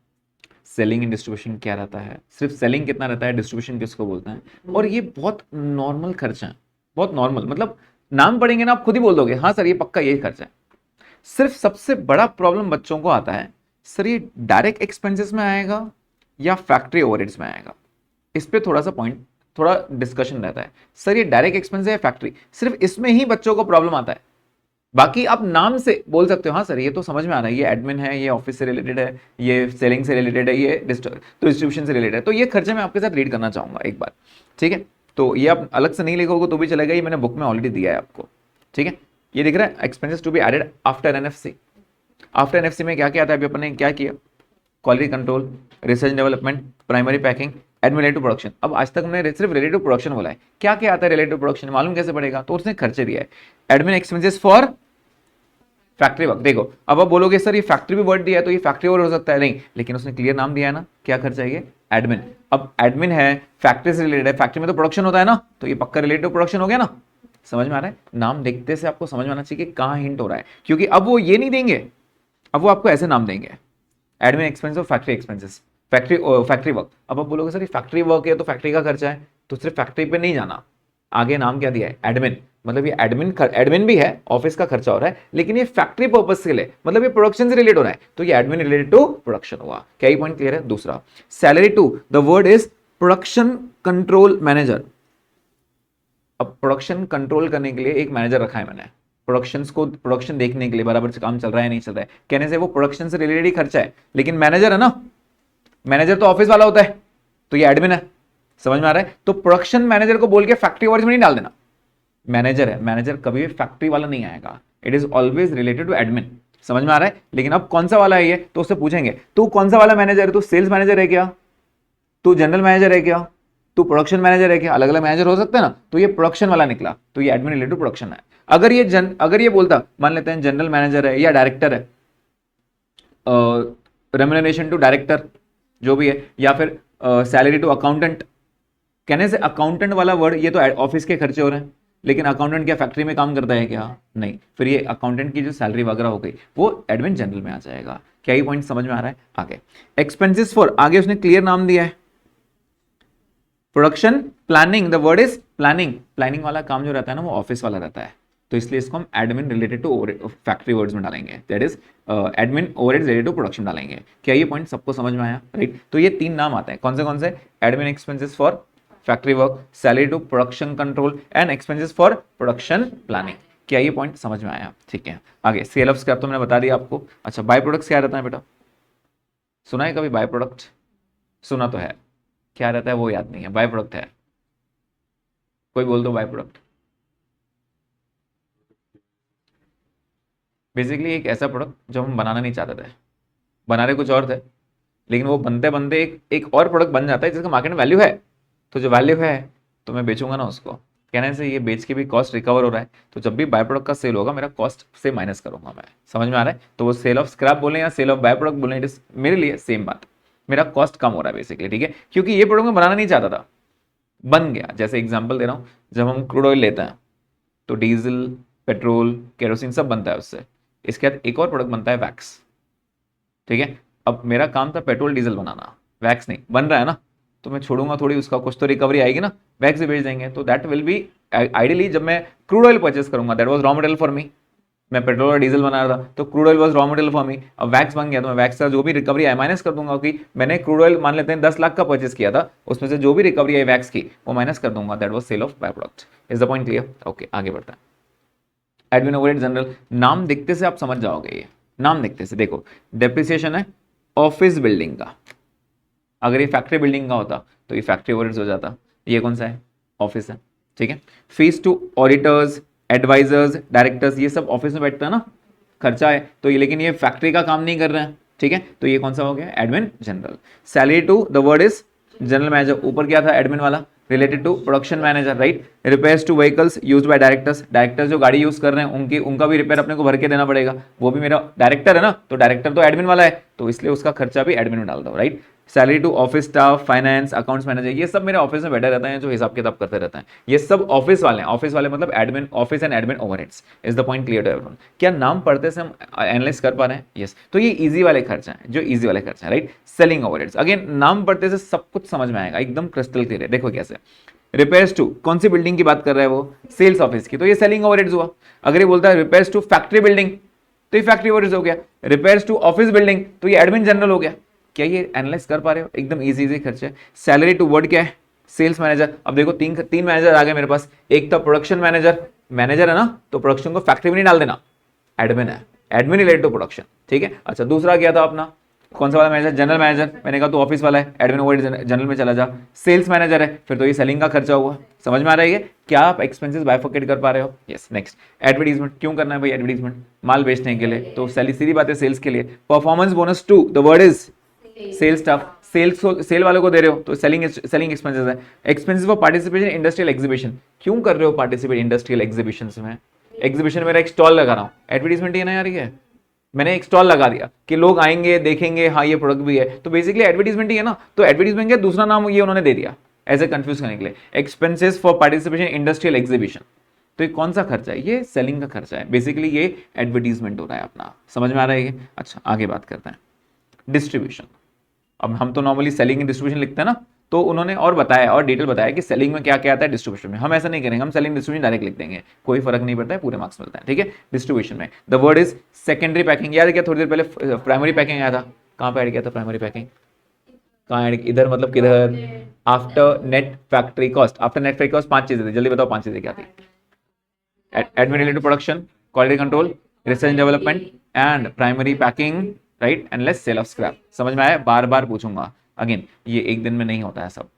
सेलिंग एंड डिस्ट्रीब्यूशन क्या रहता है, सिर्फ सेलिंग कितना रहता है, डिस्ट्रीब्यूशन किसको बोलते हैं, और ये बहुत नॉर्मल खर्चा है, बहुत नॉर्मल, मतलब नाम पढ़ेंगे ना आप खुद ही बोल दोगे हाँ सर ये पक्का यही खर्चा है। सिर्फ सबसे बड़ा प्रॉब्लम बच्चों को आता है, सर ये डायरेक्ट एक्सपेंसेस में आएगा या फैक्ट्री ओवरहेड्स में आएगा। इस पे थोड़ा सा पॉइंट, थोड़ा डिस्कशन रहता है, सर ये डायरेक्ट एक्सपेंस है या फैक्ट्री, सिर्फ इसमें ही बच्चों को प्रॉब्लम आता है। बाकी आप नाम से बोल सकते हो हाँ सर ये तो समझ में आ रहा है, ये एडमिन है, ये ऑफिस से रिलेटेड है, ये सेलिंग से रिलेटेड है, ये डिस्ट्रीब्यूशन से रिलेटेड है, तो ये खर्चे मैं आपके साथ रीड करना चाहूंगा एक बार, ठीक है? तो ये आप अलग से नहीं लिखोगे तो भी चलेगा, ये मैंने बुक में ऑलरेडी दिया है आपको, ठीक है? ये दिख रहा है expenses to be added after NFC. After NFC में क्या क्या आता है, अभी अपन ने क्या किया? Quality control, research development, primary packing, admin relative production. अब आज तक हमने सिर्फ रिलेटिव प्रोडक्शन बोला है, क्या क्या आता है रिलेटिव प्रोडक्शन, मालूम कैसे पड़ेगा? तो उसने खर्चे दिया है, admin expenses for factory work. देखो अब आप बोलोगे सर ये फैक्ट्री भी वर्ड दिया है तो ये फैक्ट्री और हो सकता है, नहीं, लेकिन उसने क्लियर नाम दिया है ना, क्या खर्चा है ये? एडमिन। अब एडमिन है, फैक्ट्री से रिलेटेड है, फैक्ट्री में तो प्रोडक्शन होता है ना, तो ये पक्का रिलेटिव प्रोडक्शन हो गया ना? समझ में आ रहा है? नाम देखते से आपको समझ में आना चाहिए कि कहां हिंट हो रहा है, क्योंकि अब वो ये नहीं देंगे, अब वो आपको ऐसे नाम देंगे, एडमिन एक्सपेंस और फैक्ट्री एक्सपेंसेस, फैक्ट्री वर्क। अब आप बोलोगे सर ये फैक्ट्री वर्क है तो फैक्ट्री का खर्चा है, तो सिर्फ फैक्ट्री पे नहीं जाना, आगे नाम क्या दिया है? एडमिन। मतलब ये एडमिन भी है, ऑफिस का खर्चा हो रहा है, लेकिन ये फैक्ट्री पर्पस के लिए, मतलब ये प्रोडक्शन से रिलेटेड हो रहा है, तो ये एडमिन रिलेटेड टू प्रोडक्शन हुआ। क्या ये पॉइंट क्लियर है? दूसरा, salary to the word is production control manager. अब प्रोडक्शन कंट्रोल करने के लिए एक मैनेजर रखा है मैंने, प्रोडक्शन देखने के लिए बराबर से काम चल रहा है नहीं चल रहा है, कहने से वो प्रोडक्शन से रिलेटेड ही खर्चा है, लेकिन मैनेजर है ना, मैनेजर तो ऑफिस वाला होता है, तो ये एडमिन है। समझ में आ रहा है? तो प्रोडक्शन मैनेजर को बोल के फैक्ट्री वर्ड्स में नहीं डाल देना, मैनेजर है, मैनेजर कभी भी फैक्ट्री वाला नहीं आएगा, it is always related to admin. समझ में आ रहा है? लेकिन अब कौन सा वाला है ये, तो उससे पूछेंगे तू कौन सा वाला मैनेजर है, तू सेल्स मैनेजर है क्या, तू जनरल मैनेजर है क्या, तू प्रोडक्शन मैनेजर है क्या? अलग अलग मैनेजर हो सकते हैं ना, तो ये प्रोडक्शन वाला निकला, तो ये एडमिन रिलेटेड प्रोडक्शन है। अगर ये बोलता, मान लेते हैं जनरल मैनेजर है या डायरेक्टर है, रेम्युनरेशन टू डायरेक्टर जो भी है, या फिर सैलरी टू अकाउंटेंट, कहने से अकाउंटेंट वाला वर्ड, ये तो ऑफिस के खर्चे हो रहे हैं, लेकिन अकाउंटेंट क्या फैक्ट्री में काम करता है क्या? नहीं, फिर ये अकाउंटेंट की जो सैलरी वगैरह हो गई वो एडमिन जनरल में आ जाएगा। क्या ये पॉइंट समझ में आ रहा है? आगे एक्सपेंसेस फॉर, आगे उसने क्लियर नाम दिया है, production planning, the word is planning. Planning वाला काम जो रहता है ना वो ऑफिस वाला रहता है, तो इसलिए इसको हम admin related to factory words में डालेंगे, that is admin overheads related to production डालेंगे। क्या ये पॉइंट सबको समझ में आया? राइट, तो ये 3 नाम आते हैं, कौन से? Admin expenses for factory work, salary to production control and expenses for production planning. क्या ये पॉइंट समझ में आया? ठीक है, आगे सेल ऑफ स्क्रैप तो मैंने बता दिया आपको। अच्छा, बाय प्रोडक्ट्स क्या रहता है बेटा? सुना है कभी बाय प्रोडक्ट? सुना तो है, क्या रहता है वो याद नहीं है, बाय प्रोडक्ट है, कोई बोल दो बाय प्रोडक्ट। बेसिकली एक ऐसा प्रोडक्ट जो हम बनाना नहीं चाहते थे, बना रहे कुछ और थे, लेकिन वो बनते बनते एक और प्रोडक्ट बन जाता है जिसका मार्केट में वैल्यू है, तो जो वैल्यू है तो मैं बेचूंगा ना उसको, कहने से ये बेच के भी कॉस्ट रिकवर हो रहा है, तो जब भी बाय प्रोडक्ट का सेल होगा मेरा कॉस्ट से माइनस करूंगा मैं। समझ में आ रहा है? तो वो सेल ऑफ स्क्रैप बोले या सेल ऑफ बाय प्रोडक्ट बोले, इट इज मेरे लिए सेम बात, मेरा कॉस्ट कम हो रहा है बेसिकली, ठीक है? क्योंकि ये प्रोडक्ट मैं बनाना नहीं चाहता था, बन गया। जैसे एग्जाम्पल दे रहा हूँ, जब हम क्रूड ऑयल लेते हैं तो डीजल, पेट्रोल, केरोसिन सब बनता है उससे, इसके बाद एक और प्रोडक्ट बनता है वैक्स, ठीक है? अब मेरा काम था पेट्रोल डीजल बनाना, वैक्स नहीं बन रहा है ना, तो मैं छोड़ूंगा थोड़ी, उसका कुछ तो रिकवरी आएगी ना, वैक्स भी बेच देंगे, तो दैट विल बी आइडियली, जब मैं क्रूड ऑयल परचेस करूंगा that was raw material for me, मैं पेट्रोल और डीजल बना रहा था तो crude oil was raw material for me, अब वैक्स बन गया तो मैं वैक्स का जो भी रिकवरी है माइनस कर दूंगा, कि मैंने क्रूड ऑयल मान लेते हैं 10 लाख का परचेस किया था, उसमें से जो भी रिकवरी है वैक्स की वो माइनस कर दूंगा, that was sale of by product. Is the point clear? Okay, आगे बढ़ता है। एडमिन ओवरहेड जनरल, नाम देखते से आप समझ जाओगे, ये नाम देखते से देखो, डेप्रिसिएशन है ऑफिस बिल्डिंग का, अगर ये फैक्ट्री बिल्डिंग का होता तो ये फैक्ट्री ओवरहेड्स हो जाता, ये कौन सा है? ऑफिस है, ठीक है? Fees to auditors, advisors, directors, ये सब ऑफिस में बैठता है ना, खर्चा है, तो ये, लेकिन ये फैक्ट्री का काम नहीं कर रहे हैं, ठीक है? तो ये कौन सा हो गया? Admin general. Salary to the word is general manager, ऊपर क्या था? एडमिन वाला, related to production manager, right. Repairs to vehicles used by directors, directors जो गाड़ी यूज कर रहे हैं उनका भी रिपेयर अपने को भर के देना पड़ेगा, वो भी मेरा डायरेक्टर है ना, तो डायरेक्टर तो एडमिन वाला है, तो इसलिए उसका खर्चा भी एडमिन में डाल दो, right. Salary to office staff, finance, accounts manager, ये सब मेरे ऑफिस में बैठे रहते हैं जो हिसाब किताब करते रहते हैं, ये सब ऑफिस वाले हैं। ऑफिस वाले मतलब admin, office and admin overheads. Is the point clear to everyone? क्या नाम पढ़ते से हम एनालाइज कर पा रहे हैं? यस। तो ये इजी वाले खर्चे हैं, जो इजी वाले खर्चे हैं, राइट। सेलिंग ओवरहेड्स, अगेन नाम पढ़ते से सब कुछ समझ में आएगा, एकदम क्रिस्टल क्लियर है। देखो कैसे, रिपेयर्स टू, कौन सी बिल्डिंग की बात कर रहा है वो? सेल्स ऑफिस की, तो ये सेलिंग ओवरहेड्स हुआ। अगर ये बोलता है रिपेयर्स टू फैक्ट्री बिल्डिंग, तो ये फैक्ट्री ओवरहेड्स हो गया। रिपेयर्स टू ऑफिस बिल्डिंग, तो ये एडमिन जनरल हो गया। क्या ये एनालाइज कर पा रहे हो? एकदम इजी इजी खर्चे। सैलरी टू वर्ड क्या है? Sales manager. अब देखो तीन मैनेजर आ गए मेरे पास, एक तो प्रोडक्शन मैनेजर, मैनेजर है ना, तो प्रोडक्शन को फैक्ट्री में नहीं डाल देना, एडमिन है, एडमिन रिलेटेड टू प्रोडक्शन, ठीक है। अच्छा, दूसरा क्या था अपना, कौन सा वाला मैनेजर? General manager. मैंने कहा तो ऑफिस वाला है, एडमिन ओवरहेड जनरल में चला जा। सेल्स मैनेजर है, फिर तो ये सेलिंग का खर्चा हुआ। समझ में आ रहा है? क्या आप एक्सपेंसेस बाइफरकेट कर पा रहे हो? यस। Next, advertisement. क्यों करना है भाई एडवर्टीजमेंट? माल बेचने के लिए, तो सीधी बात है सेल्स के लिए। Performance bonus to, the word is sales staff, sale वालों को दे रहे हो तो सेलिंग एक्सपेंसेस है। Expenses for participation industrial exhibition, क्यों कर रहे हो पार्टिसिपेट इंडस्ट्रियल एग्जीबिशन में? एग्जीबिशन मेरा एक स्टॉल लगा रहा हूँ, एडवर्टीजमेंट ही है ना यार, ये मैंने एक स्टॉल लगा दिया कि लोग आएंगे देखेंगे, हाँ ये प्रोडक्ट भी है, तो बेसिकली एडवर्टीजमेंट ही है ना। तो एडवर्टीजमेंट का दूसरा नाम ये उन्होंने दे दिया ऐसे कंफ्यूज करने के लिए। Expenses for participation industrial exhibition, तो ये कौन सा खर्चा है? ये सेलिंग का खर्चा है, बेसिकली ये एडवर्टीजमेंट हो रहा है अपना। समझ में आ रहा है ये? अच्छा, आगे बात करते हैं डिस्ट्रीब्यूशन। अब हम तो नॉर्मली सेलिंग एंड डिस्ट्रीब्यूशन लिखते हैं ना, तो उन्होंने और बताया और डिटेल बताया कि सेलिंग में क्या क्या आता है, डिस्ट्रीब्यूशन में। हम ऐसा नहीं करेंगे, हम सेलिंग डिस्ट्रीब्यूशन डायरेक्ट लिख देंगे, कोई फर्क नहीं पड़ता है, पूरे मार्क्स मिलता है, ठीक है। डिस्ट्रीब्यूशन में the word is secondary packing. याद है क्या थोड़ी देर पहले प्राइमरी पैकिंग आया था, कहाँ पे ऐड किया था प्राइमरी पैकिंग? कहाँ ऐड? इधर मतलब किधर? After net factory cost. After net factory cost 5 चीजें थी, जल्दी बताओ 5 चीजें क्या थी? Admin related production, quality control, research development and primary packing, right, and less sale of scrap. समझ में आया? बार बार पूछूंगा, अगेन ये एक दिन में नहीं होता है सब,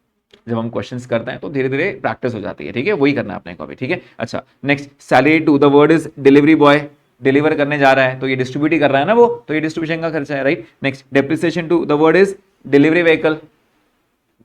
जब हम क्वेश्चंस करते हैं तो धीरे धीरे प्रैक्टिस हो जाती है, ठीक है। वही करना है अपने को भी, ठीक है। अच्छा, next, salary to, the word is delivery boy, deliver करने जा रहा है तो ये डिस्ट्रीब्यूट ही कर रहा है ना वो, तो ये डिस्ट्रीब्यूशन का खर्चा है, right. Next, depreciation to, the word is delivery vehicle,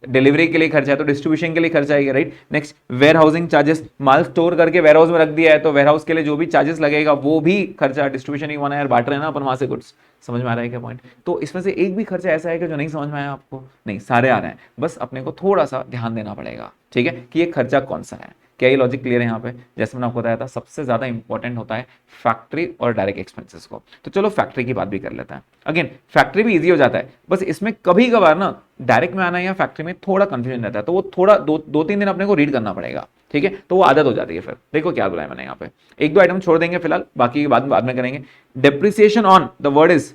delivery के लिए खर्चा है तो डिस्ट्रीब्यूशन के लिए खर्चा है, right. Next, warehousing charges, माल स्टोर करके वेयर हाउस में रख दिया है तो वेयर हाउस के लिए जो भी चार्जेस लगेगा वो भी खर्चा, डिस्ट्रीब्यूशन ही होना है यार, बांट रहे हैं ना अपन वहां से गुड्स। समझ में आ रहा है क्या पॉइंट? तो इसमें से एक भी खर्चा ऐसा है कि जो नहीं समझ में आया आपको? नहीं, सारे आ रहे हैं, बस अपने को थोड़ा सा ध्यान देना पड़ेगा, ठीक है, कि ये खर्चा कौन सा है। क्या ये लॉजिक क्लियर है यहाँ पे? जैसे मैंने आपको बताया था, सबसे ज्यादा इंपॉर्टेंट होता है फैक्ट्री और डायरेक्ट एक्सपेंसेस को। तो चलो फैक्ट्री की बात भी कर लेते हैं। अगेन फैक्ट्री भी इजी हो जाता है, बस इसमें कभी कभार ना डायरेक्ट में आना या फैक्ट्री में थोड़ा कंफ्यूजन रहता है, तो वो थोड़ा 2-3 दिन अपने को रीड करना पड़ेगा, ठीक है, तो वो आदत हो जाती है। फिर देखो क्या बोला है मैंने यहाँ पे, 1-2 आइटम छोड़ देंगे फिलहाल, बाकी बाद में करेंगे। Depreciation on, the word is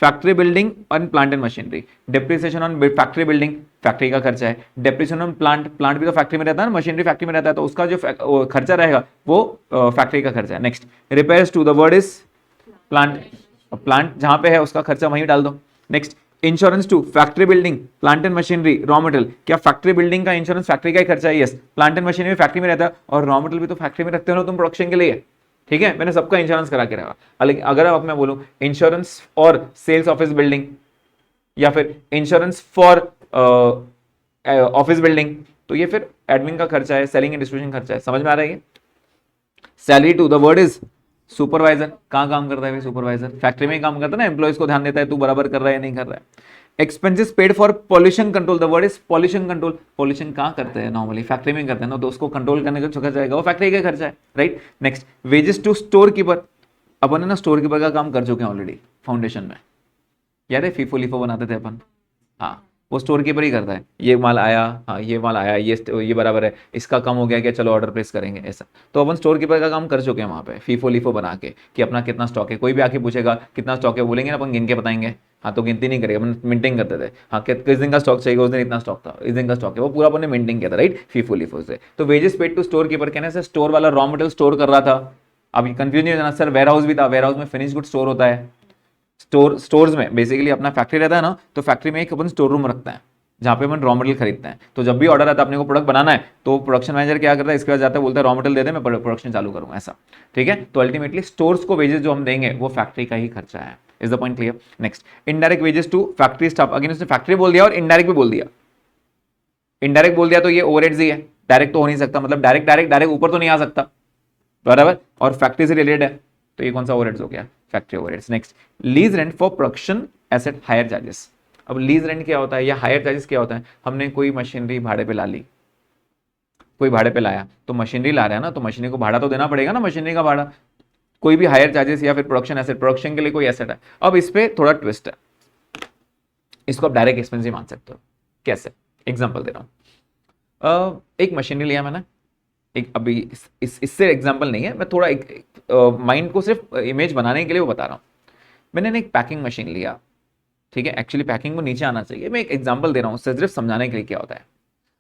factory building और plant and machinery. Depreciation on factory building, factory का खर्चा है। डेप्रिसिएशन ऑन प्लांट, प्लांट भी तो फैक्ट्री में रहता है ना, मशीनरी फैक्ट्री में रहता है, तो उसका जो खर्चा रहेगा वो फैक्ट्री का खर्चा है। Next, repairs to, the word is plant, plant जहां पे है उसका खर्चा वहीं डाल दो। Next, insurance to factory building, plant and machinery, raw material. क्या फैक्ट्री बिल्डिंग का इंश्योरेंस फैक्ट्री का ही खर्चा है? Yes. Plant and machinery factory में रहता है और रॉ मटेरियल भी तो फैक्ट्री में रखते हो ना तुम प्रोडक्शन के लिए, ठीक है। मैंने सबका इंश्योरेंस करा के रखा। लेकिन अगर अब मैं बोलूं insurance for sales office building या फिर इंश्योरेंस फॉर ऑफिस बिल्डिंग, तो ये फिर एडमिन का खर्चा है, सेलिंग एंड डिस्ट्रीब्यूशन खर्चा है। समझ में आ रहा है? Salary to, the word is supervisor. कहाँ काम करता है सुपरवाइजर? फैक्ट्री में ही काम करता है ना, एम्प्लॉइज को ध्यान देता है तू बराबर कर रहा है नहीं कर रहा है। Expenses paid for pollution control, the word is pollution control. Pollution कहाँ करते हैं? नॉर्मली फैक्ट्री में करते हैं ना, तो उसको कंट्रोल करने का खर्चा जाएगा, वो फैक्ट्री का खर्चा है, right. Next, wages to store keeper. अपन है ना स्टोर कीपर का काम कर चुके हैं ऑलरेडी फाउंडेशन में, याद है फीफो लिफो बनाते थे अपन, हाँ वो स्टोर कीपर ही करता है। ये माल आया, हाँ ये माल आया, ये बराबर है, इसका कम हो गया क्या, चलो ऑर्डर प्लेस करेंगे, ऐसा। तो अपन स्टोर कीपर का काम कर चुके हैं वहाँ पे, फीफो लिफो बना के कि अपना कितना स्टॉक है। कोई भी आके पूछेगा कितना स्टॉक है, बोलेंगे ना अपन गिन के बताएंगे, हाँ तो गिनती नहीं करेगा, अपन मेंटेन करते थे, हाँ किस दिन का स्टॉक चाहिए, उस दिन इतना स्टॉक था, इस दिन का स्टॉक है, वो पूरा अपन ने मेंटेन किया था, राइट, फीफो लिफो से। तो wages paid to store keeper कहने से स्टोर वाला रॉ मटेरियल स्टोर कर रहा था। अब कंफ्यूज नहीं हो जाना सर, वेयर हाउस भी था, वेयर हाउस में फिनिश गुड स्टोर होता है। स्टोर्स में बेसिकली अपना फैक्ट्री रहता है ना, तो फैक्ट्री में एक अपन स्टोर रूम रखता है जहाँ पे अपन रॉ मटेरियल खरीदते हैं। तो जब भी ऑर्डर आता है अपने को प्रोडक्ट बनाना है, तो प्रोडक्शन मैनेजर क्या करता है, इसके बाद जाता है बोलता है रॉ मटेरियल दे दे, मैं प्रोडक्शन चालू करूँगा, ऐसा, ठीक है। तो अल्टीमेटली स्टोर्स को वेजेस जो हम देंगे वो फैक्ट्री का ही खर्चा है। Is the point clear? Next, indirect wages to factory staff. Again उसने फैक्ट्री बोल दिया और इनडायरेक्ट भी बोल दिया, इनडायरेक्ट बोल दिया तो ये ओवरहेड्स ही है, डायरेक्ट तो हो नहीं सकता, मतलब डायरेक्ट डायरेक्ट डायरेक्ट ऊपर तो नहीं आ सकता, बराबर, और फैक्ट्री से रिलेटेड है, तो ये कौन सा ओवरहेड्स हो गया, factory overheads. Next, lease rent for production asset higher charges. अब लीज रेंट क्या होता है या हायर चार्जेस क्या होता है, हमने कोई मशीनरी भाड़े पे ला ली, कोई भाड़े पे लाया, तो मशीनरी ला रहा है ना, तो मशीनरी को भाड़ा तो देना पड़ेगा ना, मशीनरी का भाड़ा, कोई भी हायर चार्जेस या फिर प्रोडक्शन एसेट, प्रोडक्शन के लिए कोई एसेट है। अब इस पे थोड़ा ट्विस्ट है, इसको आप डायरेक्ट एक्सपेंस ही मान सकते हो। कैसे, एग्जांपल दे रहा हूं, एक मशीनरी लिया मैंने, एक अभी इससे एग्जांपल नहीं है, मैं थोड़ा एक माइंड को सिर्फ इमेज बनाने के लिए वो बता रहा हूं। मैंने एक पैकिंग मशीन लिया, ठीक है, एक्चुअली पैकिंग को नीचे आना चाहिए, मैं एक एग्जांपल दे रहा हूं सिर्फ समझाने के लिए क्या होता है।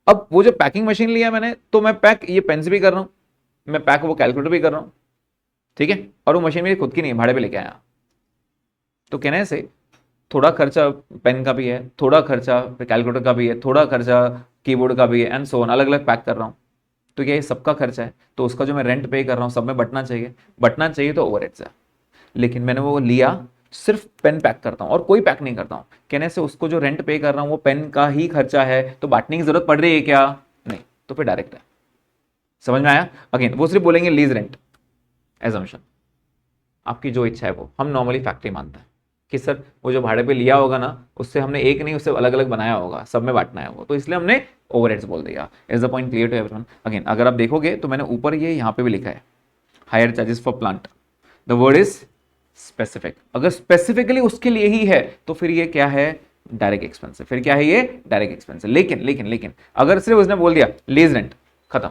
अब वो जो पैकिंग मशीन लिया मैंने, तो मैं पैक ये पेन्स भी कर रहा हूं, मैं पैक वो कैलकुलेटर भी कर रहा हूं, ठीक है, और वो मशीन मेरी खुद की नहीं है, भाड़े पे लेके आया। तो कहने से थोड़ा खर्चा पेन का भी है, थोड़ा खर्चा कैलकुलेटर का भी है, थोड़ा खर्चा कीबोर्ड का भी है, एंड सो ऑन, अलग अलग पैक कर रहा हूँ। तो क्या ये सबका खर्चा है, तो उसका जो मैं रेंट पे कर रहा हूँ सब में बटना चाहिए, बटना चाहिए तो ओवरहेड्स है। लेकिन मैंने वो लिया, सिर्फ पेन पैक करता हूँ और कोई पैक नहीं करता हूँ, कहने से उसको जो रेंट पे कर रहा हूँ वो पेन का ही खर्चा है, तो बांटने की जरूरत पड़ रही है क्या, नहीं, तो फिर डायरेक्ट है। समझ में आया? अगेन वो सिर्फ बोलेंगे लीज रेंट, एजम्पशन, आपकी जो इच्छा है वो, हम नॉर्मली फैक्ट्री मानते हैं कि सर वो जो भाड़े पे लिया होगा ना, उससे हमने एक नहीं, उससे अलग अलग बनाया होगा, सब में बांटना है वो, तो इसलिए हमने ओवरहेड्स बोल दिया। Is the point clear to everyone? Again अगर आप देखोगे तो मैंने ऊपर ये यहाँ पे भी लिखा है higher charges for plant, the word is specific. अगर स्पेसिफिकली उसके लिए ही है तो फिर ये क्या है, डायरेक्ट एक्सपेंस है, फिर क्या है ये, डायरेक्ट एक्सपेंस है। लेकिन लेकिन लेकिन अगर सिर्फ उसने बोल दिया लीज रेंट, खत्म,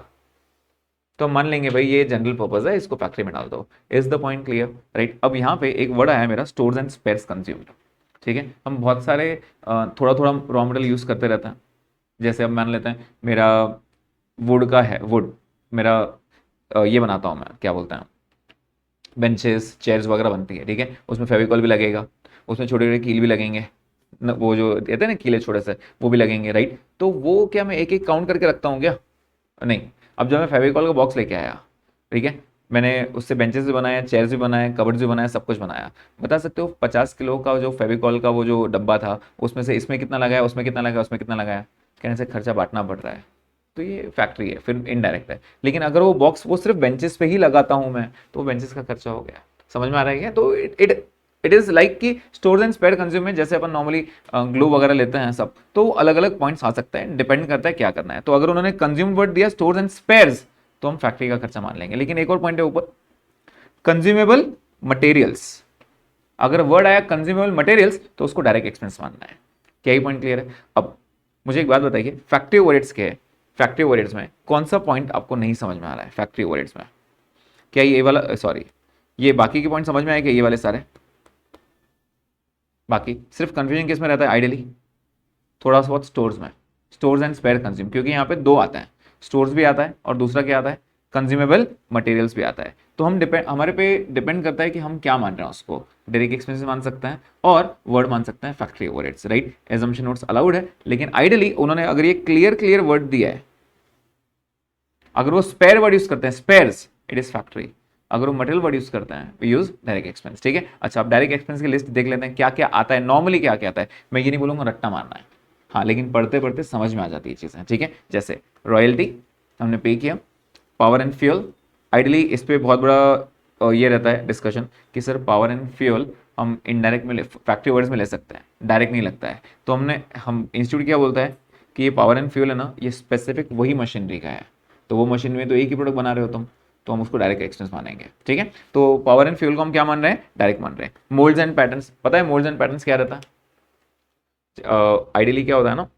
तो मान लेंगे भाई ये जनरल पर्पज है, इसको फैक्ट्री में डाल दो। Is the point clear? Right. अब यहाँ पे एक वर्ड आया मेरा, स्टोर्स एंड स्पेयर्स कंज्यूम्ड, ठीक है, हम बहुत सारे थोड़ा थोड़ा रॉ मटेरियल यूज करते रहते हैं। जैसे अब मान लेते हैं मेरा वुड का है, वुड मेरा ये बनाता हूँ मैं, क्या बोलते हैं, बेंचेस चेयर्स वगैरह बनती है, ठीक है, उसमें फेविकॉल भी लगेगा, उसमें छोटे छोटे कील भी लगेंगे न, वो जो कहते हैं ना कीले छोटे से, वो भी लगेंगे, राइट। तो वो क्या मैं एक एक काउंट करके रखता हूँ क्या, नहीं। अब जब मैं फेविकॉल का बॉक्स लेके आया, ठीक है, मैंने उससे बेंचेस भी बनाए, चेयर्स भी बनाए, कबर्ड्स भी बनाए, सब कुछ बनाया, बता सकते हो 50 किलो का जो फेविकॉल का वो जो डब्बा था, उसमें से इसमें कितना लगाया, उसमें कितना लगाया, उसमें कितना लगाया, कहने से खर्चा बांटना पड़ रहा है, तो ये फैक्ट्री है, फिर इनडायरेक्ट है। लेकिन अगर वो बॉक्स वो सिर्फ बेंचेस पे ही लगाता हूँ मैं, तो वो बेंचेस का खर्चा हो गया। समझ में आ रहा है क्या? तो इट इज लाइक कि स्टोर्स एंड स्पेयर कंज्यूम में जैसे अपन नॉर्मली ग्लू वगैरह लेते हैं सब, तो अलग अलग पॉइंट्स आ सकते हैं, डिपेंड करता है क्या करना है। तो अगर उन्होंने कंज्यूम वर्ड दिया स्टोर्स एंड स्पेयर्स, तो हम फैक्ट्री का खर्चा मान लेंगे। लेकिन एक और पॉइंट है ऊपर, कंज्यूमेबल मटेरियल्स, अगर वर्ड आया कंज्यूमेबल मटेरियल्स तो उसको डायरेक्ट एक्सपेंस मानना है। क्या ही पॉइंट क्लियर है? अब मुझे एक बात बताइए, फैक्ट्री ओवरहेड्स क्या है? फैक्ट्री ओवरहेड्स में कौन सा पॉइंट आपको नहीं समझ में आ रहा है फैक्ट्री ओवरहेड्स में? क्या ये वाला, सॉरी, ये बाकी के पॉइंट समझ में आए क्या, ये वाले सारे? बाकी सिर्फ कंफ्यूजन किस में रहता है आइडियली, थोड़ा सा बहुत स्टोर्स में, स्टोर्स एंड स्पेयर कंज्यूम, क्योंकि यहाँ पे दो आता है, स्टोर्स भी आता है और दूसरा क्या आता है, कंज्यूमेबल मटेरियल्स भी आता है। तो हम हमारे पे डिपेंड करता है कि हम क्या मान रहे हैं उसको, डायरेक्ट एक्सपेंसेस मान सकते हैं और वर्ड मान सकते हैं factory overheads, right. Assumption notes allowed है, लेकिन आइडियली उन्होंने अगर ये क्लियर वर्ड दिया है, अगर वो स्पेयर वर्ड यूज करते हैं, स्पेयर्स, इट इज फैक्ट्री। अगर वो मटेरियल वर्ड यूज करते हैं, वी यूज डायरेक्ट एक्सपेंस, ठीक है। अच्छा, अब डायरेक्ट एक्सपेंस की लिस्ट देख लेते हैं क्या क्या आता है, नॉर्मली क्या क्या आता है। मैं ये नहीं बोलूंगा रट्टा मारना है, हाँ, लेकिन पढ़ते पढ़ते समझ में आ जाती है चीजें, ठीक है। जैसे रॉयल्टी हमने पे किया, पावर एंड फ्यूल, आइडियली इस पर बहुत बड़ा ये रहता है डिस्कशन कि सर पावर एंड फ्यूल हम इनडायरेक्ट में फैक्ट्री वर्ड्स में ले सकते हैं, डायरेक्ट नहीं लगता है। तो हम इंस्टीट्यूट क्या बोलता है कि ये पावर एंड फ्यूल है ना, ये स्पेसिफिक वही मशीनरी का है, तो वो मशीन में तो एक ही प्रोडक्ट बना रहे हो तुम, तो हम उसको डायरेक्ट एक्सपेंस मानेंगे, ठीक है। तो पावर एंड फ्यूल को हम क्या मान रहे हैं, डायरेक्ट मान रहे हैं। मोल्ड्स एंड पैटर्न्स, पता है मोल्ड्स एंड पैटर्न्स क्या रहता है? आइडियली क्या होता है ना,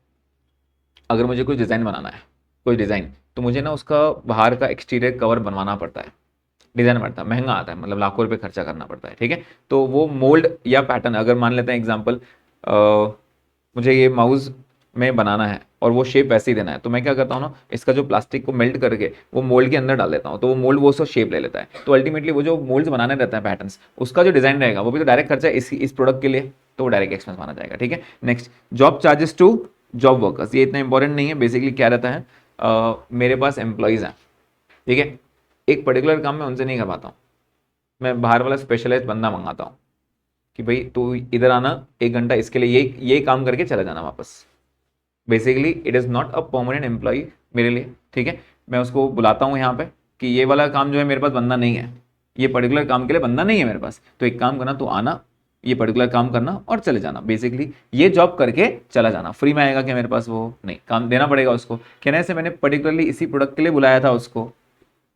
अगर मुझे कुछ डिज़ाइन बनाना है, कोई डिज़ाइन, तो मुझे ना उसका बाहर का एक्सटीरियर कवर बनवाना पड़ता है, डिज़ाइन पड़ता है, महंगा आता है, मतलब लाखों रुपए खर्चा करना पड़ता है, ठीक है। तो वो मोल्ड या पैटर्न, अगर मान लेते हैं एग्जाम्पल, मुझे ये माउस में बनाना है और वो शेप वैसे ही देना है, तो मैं क्या करता हूँ ना, इसका जो प्लास्टिक को मेल्ट करके वो मोल्ड के अंदर डाल देता हूँ, तो वो मोल्ड वो उसका शेप ले लेता है। तो अल्टीमेटली वो जो मोल्ड्स बनाने रहते हैं पैटर्न्स, उसका जो डिज़ाइन रहेगा वो भी तो डायरेक्ट खर्चा है इस प्रोडक्ट के लिए, तो वो डायरेक्ट एक्सपेंस माना जाएगा, ठीक है। Next, job charges to job workers, ये इतना इंपॉर्टेंट नहीं है। बेसिकली क्या रहता है, मेरे पास एम्प्लॉयज़ हैं, ठीक है, एक पर्टिकुलर काम मैं उनसे नहीं कर पाता हूँ, मैं बाहर वाला स्पेशलाइज्ड बंदा मंगाता हूँ कि भाई तू इधर आना, 1 घंटा इसके लिए ये काम करके चला जाना वापस, basically it is not a permanent employee मेरे लिए, ठीक है। मैं उसको बुलाता हूँ यहाँ पे कि ये वाला काम जो है मेरे पास बंदा नहीं है, ये पर्टिकुलर काम के लिए बंदा नहीं है मेरे पास, तो एक काम करना, तू आना, ये पर्टिकुलर काम करना और चले जाना। बेसिकली ये जॉब करके चला जाना। फ्री में आएगा क्या मेरे पास? वो नहीं, काम देना पड़ेगा उसको। कहने से मैंने पर्टिकुलरली इसी प्रोडक्ट के लिए बुलाया था उसको,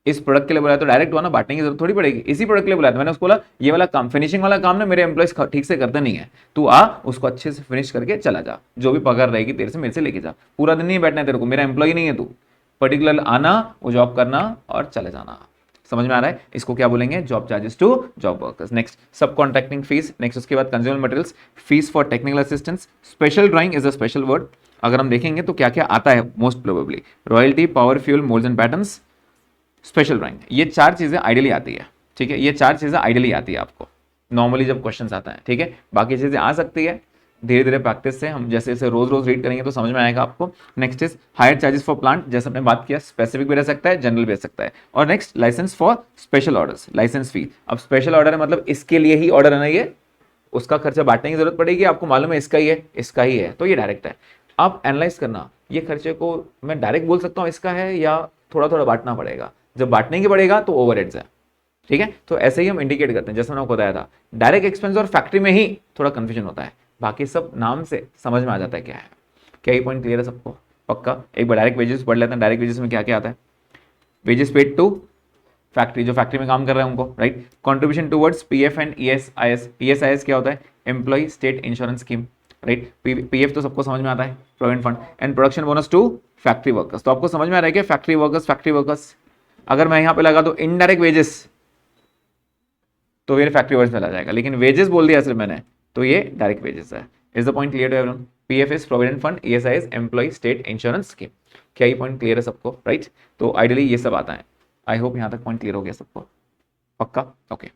इस प्रोडक्ट के लिए बुलाया तो डायरेक्ट हुआ ना, बांटने की जरूरत थोड़ी पड़ेगी। इसी प्रोडक्ट के लिए बुलाया था मैंने उसको, बोला ये वाला काम, फिनिशिंग वाला काम ना मेरे एम्प्लॉइज ठीक से करते नहीं है, तू आ उसको अच्छे से फिनिश करके चला जा, जो भी पगार रहेगी तेरे से मेरे से लेके जा, पूरा दिन नहीं बैठना है तेरे को, मेरा एम्प्लॉय नहीं है तू, पर्टिकुलर आना, वो जॉब करना और चले जाना। समझ में आ रहा है? इसको क्या बोलेंगे? Job charges to job workers. Next subcontracting fees. Next उसके बाद consumer materials, fees for technical assistance, special drawing is a special word. अगर हम देखेंगे तो क्या क्या आता है most probably, royalty, power, fuel, moulds and patterns, special drawing, ये चार चीजें आइडियली आती है, ठीक है। ये चार चीजें आइडियली आती है आपको नॉर्मली जब क्वेश्चन आता है, ठीक है। बाकी चीजें आ सकती है धीरे धीरे प्रैक्टिस से, हम जैसे जैसे रोज रोज रीड करेंगे तो समझ में आएगा आपको। Next is higher charges for plant, जैसे हमने बात किया, स्पेसिफिक भी रह सकता है, जनरल भी रह सकता है। और next licence for special orders, licence fee. अब स्पेशल ऑर्डर है मतलब इसके लिए ही ऑर्डर है ना, ये उसका खर्चा बांटने की जरूरत पड़ेगी, आपको मालूम है इसका ही है, इसका ही है, तो ये डायरेक्ट है। आप एनालाइज करना, ये खर्चे को मैं डायरेक्ट बोल सकता हूँ इसका है या थोड़ा थोड़ा बांटना पड़ेगा। जब बांटने की पड़ेगा तो ओवरहेड्स है, ठीक है। तो ऐसे ही हम इंडिकेट करते हैं, जैसे मैंने आपको बताया था, डायरेक्ट एक्सपेंस और फैक्ट्री में ही थोड़ा कंफ्यूजन होता है, बाकी सब नाम से समझ में आ जाता है क्या है। क्या ये पॉइंट क्लियर है सबको? पक्का। एक बार डायरेक्ट वेजेस पढ़ लेते हैं। डायरेक्ट वेजेस में क्या क्या आता है? वेजेस पेड टू फैक्ट्री, जो फैक्ट्री में काम कर रहे हैं उनको, right. Contribution towards PF and ESIS, ESIS क्या होता है? Employ state insurance scheme, right. PF तो सबको समझ में आता है, provident fund. And production bonus to factory workers, तो आपको समझ में आ रहा है कि फैक्ट्री वर्कर्स, फैक्ट्री वर्कर्स। अगर मैं यहाँ पे लगा दो इनडायरेक्ट वेजेस तो ये फैक्ट्री वर्कर्स में आ जाएगा, लेकिन वेजेस बोल दिया सिर्फ मैंने तो ये डायरेक्ट वेजेस है। Is the point clear to everyone? PF is provident fund, ESI is employee state insurance scheme. क्या ये पॉइंट क्लियर है सबको? राइट। तो आइडियली ये सब आता है। आई होप यहाँ तक पॉइंट क्लियर हो गया सबको। पक्का? ओके।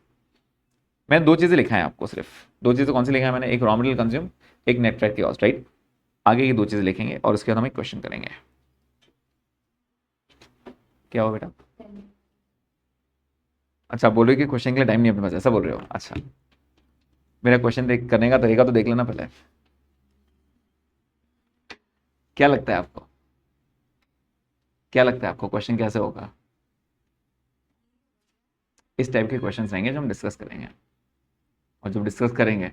मैंने दो चीजें लिखा है आपको, सिर्फ दो चीजें। कौन सी लिखा है मैंने? एक रॉ मटेरियल कंज्यूम, एक नेट फ्रैक्ट कॉस्ट, राइट। आगे की दो चीजें लिखेंगे और उसके बाद हम एक क्वेश्चन करेंगे। क्या हो बेटा? अच्छा, बोल रहे हो कि क्वेश्चन के लिए टाइम नहीं है अपने पास, ऐसा बोल रहे हो? अच्छा, मेरा क्वेश्चन देख करने का तरीका तो देख लेना पहले। क्या लगता है आपको? क्या लगता है आपको क्वेश्चन कैसे होगा? इस टाइप के क्वेश्चंस रहेंगे जो हम डिस्कस करेंगे, और जब डिस्कस करेंगे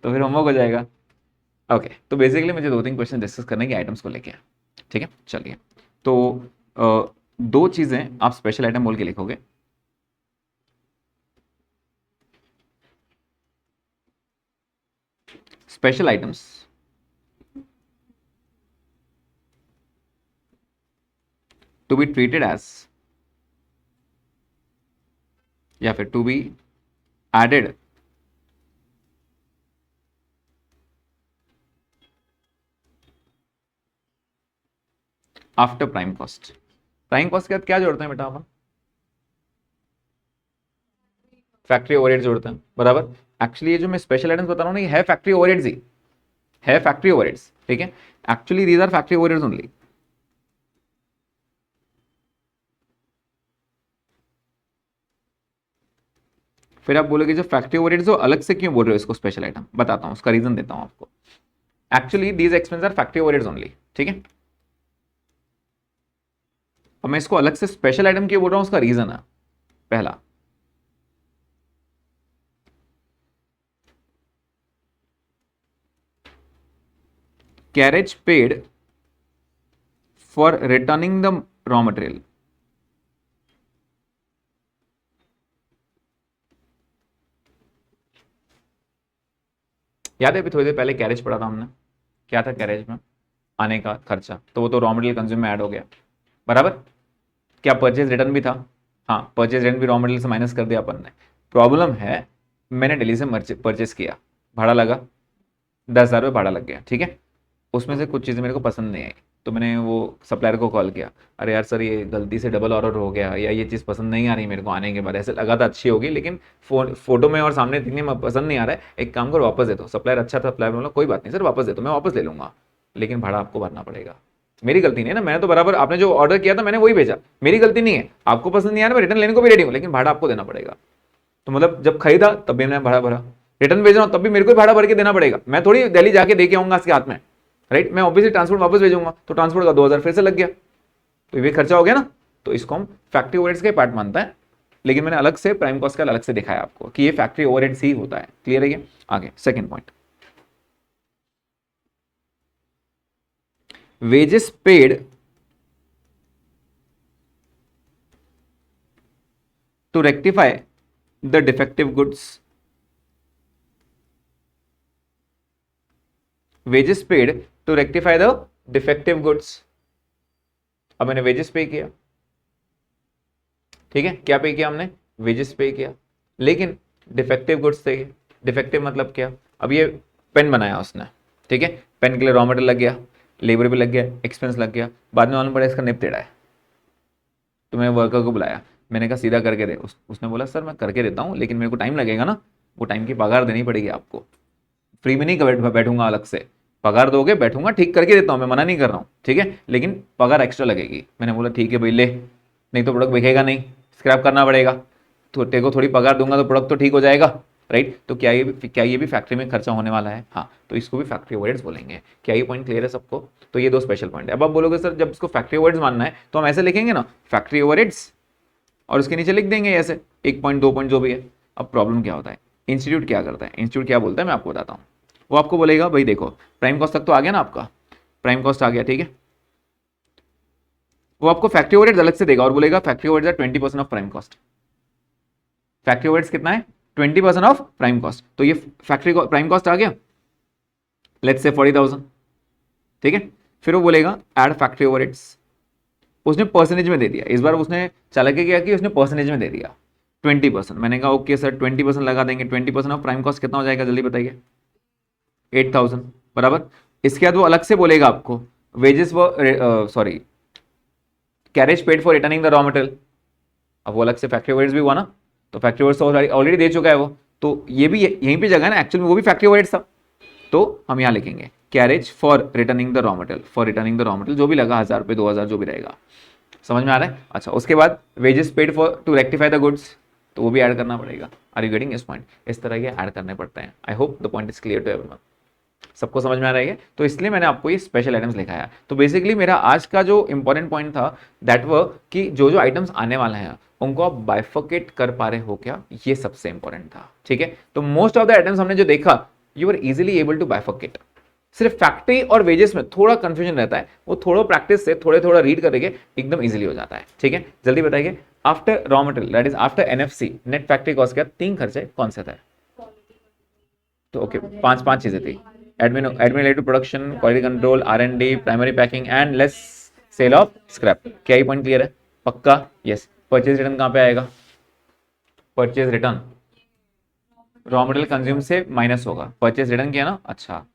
तो फिर होमवर्क हो जाएगा। ओके, तो बेसिकली मुझे दो तीन क्वेश्चन डिस्कस करने के आइटम्स को लेके, ठीक है। चलिए, तो दो चीजें आप स्पेशल आइटम बोल के लिखोगे। Special items to be treated as, या फिर to be added after prime cost. Prime cost के बाद क्या जोड़ते हैं बेटा अपन? फैक्ट्री ओवरहेड्स जोड़ते हैं, बराबर। एक्चुअली ये जो मैं स्पेशल आइटम्स बता रहा हूँ ना, ये है फैक्ट्री ओवरहेड्स ही है, फैक्ट्री ओवरहेड्स, ठीक है। Actually these are factory overheads only. फिर आप बोलोगे जो फैक्ट्री ओवरहेड्स हो अलग से क्यों बोल रहे हो इसको स्पेशल आइटम? बताता हूं, उसका रीजन देता हूं आपको। Actually these expense are factory overheads only, ठीक है। अब मैं इसको अलग से स्पेशल आइटम क्यों बोल रहा हूं, उसका रीजन है। पहला, carriage paid for returning the raw material. याद है अभी थोड़ी देर पहले कैरेज पढ़ा था हमने, क्या था कैरेज में? आने का खर्चा, तो वो तो रॉ मटेरियल कंज्यूम में ऐड हो गया, बराबर। क्या परचेज रिटर्न भी था? हाँ, परचेज रिटर्न भी रॉ मटेरियल से माइनस कर दिया अपन ने। प्रॉब्लम है, मैंने दिल्ली से परचेज किया, भाड़ा लगा 10,000 रुपये भाड़ा लग गया, ठीक है। उसमें से कुछ चीज़ें मेरे को पसंद नहीं आई, तो मैंने वो सप्लायर को कॉल किया, अरे यार सर ये गलती से डबल ऑर्डर हो गया, या ये चीज़ पसंद नहीं आ रही मेरे को आने के बाद, ऐसे लगा था अच्छी होगी लेकिन फोटो में और सामने दिखने में पसंद नहीं आ रहा है, एक काम करो वापस दे दो। सप्लायर अच्छा था, सप्लायर बोला कोई बात नहीं सर वापस दे दो, मैं वापस ले लूँगा, लेकिन भाड़ा आपको भरना पड़ेगा। मेरी गलती नहीं है ना, मैंने तो बराबर आपने जो ऑर्डर किया था मैंने वही भेजा, मेरी गलती नहीं है। आपको पसंद नहीं आ रहा, मैं रिटर्न लेने को भी रेडी हूँ, लेकिन भाड़ा आपको देना पड़ेगा। तो मतलब जब खरीदा तब भी मैंने भाड़ा भरा, रिटर्न भेज रहा हूँ तब भी मेरे को भाड़ा भर के देना पड़ेगा। मैं थोड़ी दिल्ली जाके दे के आऊंगा इसके हाथ में, राइट। मैं ऑब्वियसली ट्रांसपोर्ट वापस भेजूंगा तो ट्रांसपोर्ट का 2000 फिर से लग गया, तो ये खर्चा हो गया ना। तो इसको हम फैक्ट्री ओवरहेड्स के पार्ट मानता है, लेकिन मैंने अलग से प्राइम कॉस्ट का अलग से दिखाया आपको कि ये फैक्ट्री ओवरहेड्स ही होता है। क्लियर है ये? आगे second point, wages paid to rectify the defective goods, wages paid to rectify the defective goods। अब मैंने वेजेस पे किया, ठीक है, क्या पे किया हमने? वेजेस पे किया, लेकिन डिफेक्टिव गुड्स थे। डिफेक्टिव मतलब क्या? अब ये पेन बनाया उसने, ठीक है, पेन के लिए रॉ मटेरियल लग गया, लेबर भी लग गया, एक्सपेंस लग गया, बाद में मालूम पड़ा इसका निप टेढ़ा है, तो मैंने वर्कर को बुलाया, मैंने कहा सीधा करके दे। उसने बोला सर मैं करके देता हूँ, लेकिन मेरे को टाइम लगेगा ना, वो टाइम की पगार देनी पड़ेगी आपको, फ्री में नहीं बैठूंगा, अलग से पगार दोगे, बैठूंगा, ठीक करके देता हूँ, मैं मना नहीं कर रहा हूँ, ठीक है, लेकिन पगार एक्स्ट्रा लगेगी। मैंने बोला ठीक है भाई ले, नहीं तो प्रोडक्ट बिकेगा नहीं, स्क्रैप करना पड़ेगा, तो तेरे को थोड़ी पगार दूंगा तो प्रोडक्ट तो ठीक हो जाएगा, राइट। तो क्या ये भी फैक्ट्री में खर्चा होने वाला है? हाँ, तो इसको भी फैक्ट्री ओवरहेड्स बोलेंगे। क्या ये पॉइंट क्लियर है सबको? तो ये दो स्पेशल पॉइंट है। अब आप बोलोगे सर जब इसको फैक्ट्री ओवरहेड्स मानना है तो हम ऐसे लिखेंगे ना, फैक्ट्री ओवरहेड्स, और उसके नीचे लिख देंगे ऐसे 1 पॉइंट 2 पॉइंट जो भी है। अब प्रॉब्लम क्या होता है, इंस्टीट्यूट क्या करता है, इंस्टीट्यूट क्या बोलता है मैं आपको बताता हूँ। वो आपको बोलेगा भाई देखो प्राइम कॉस्ट तक तो आ गया ना, आपका प्राइम कॉस्ट आ गया, ठीक है, वो आपको फैक्ट्री ओवरहेड्स अलग से देगा और बोलेगा factory overheads 20% of prime cost. Factory overheads कितना है? 20% ऑफ प्राइम कॉस्ट। तो ये फैक्ट्री प्राइम कॉस्ट आ गया, लेट्स से 40,000, ठीक है। फिर वो बोलेगा ऐड फैक्ट्री ओवरहेड्स, उसने परसेंटेज में दे दिया, इस बार उसने चालाकी किया कि उसने परसेंटेज में दे दिया 20%। मैंने कहा ओके सर 20% लगा देंगे, 20% ऑफ प्राइम कॉस्ट कितना हो जाएगा जल्दी बताइए? 8,000 बराबर। इसके बाद वो अलग से बोलेगा आपको wages sorry carriage paid for returning the raw material. अब वो अलग से फैक्ट्री ओवरहेड्स भी हुआ ना, तो फैक्ट्री ओवरहेड्स ऑलरेडी दे चुका है वो, तो ये भी यहीं पे जगह है ना, एक्चुअली वो भी फैक्ट्री ओवरहेड्स था, तो हम यहाँ लिखेंगे carriage for returning the raw material, for returning the raw material, जो भी लगा 1000 रुपये 2000 जो भी रहेगा, समझ में आ रहा है? अच्छा, उसके बाद wages paid for to rectify the goods, तो वो भी ऐड करना पड़ेगा। Are you getting this point? इस तरह के ऐड करने पड़ते हैं। I hope the point is clear to everyone, सबको समझ में आ रहा है? तो इसलिए मैंने आपको ये स्पेशल आइटम्स लिखाया। तो बेसिकली मेरा आज का जो इंपॉर्टेंट पॉइंट था दैट वो कि जो जो आइटम्स आने वाले हैं उनको आप बाइफर्केट कर पा रहे हो क्या, ये सबसे इंपॉर्टेंट था, ठीक है। तो मोस्ट ऑफ द आइटम्स हमने जो देखा you are easily able to bifurcate. सिर्फ फैक्ट्री और वेजेस में थोड़ा कंफ्यूजन रहता है, वो थोड़ा प्रैक्टिस से थोड़ा रीड करके एकदम इजीली हो जाता है, ठीक है। जल्दी बताइए, after raw material that is after NFC net factory cost के 3 खर्चे कौन से थे? तो ओके, 5 चीजें थी, admin related production, quality control, R&D, primary packing and less sale of scrap. क्या ये पॉइंट क्लियर है? पक्का? यस। परचेज रिटर्न कहां पे आएगा? Purchase return raw material consume से माइनस होगा, परचेज रिटर्न किया ना, अच्छा,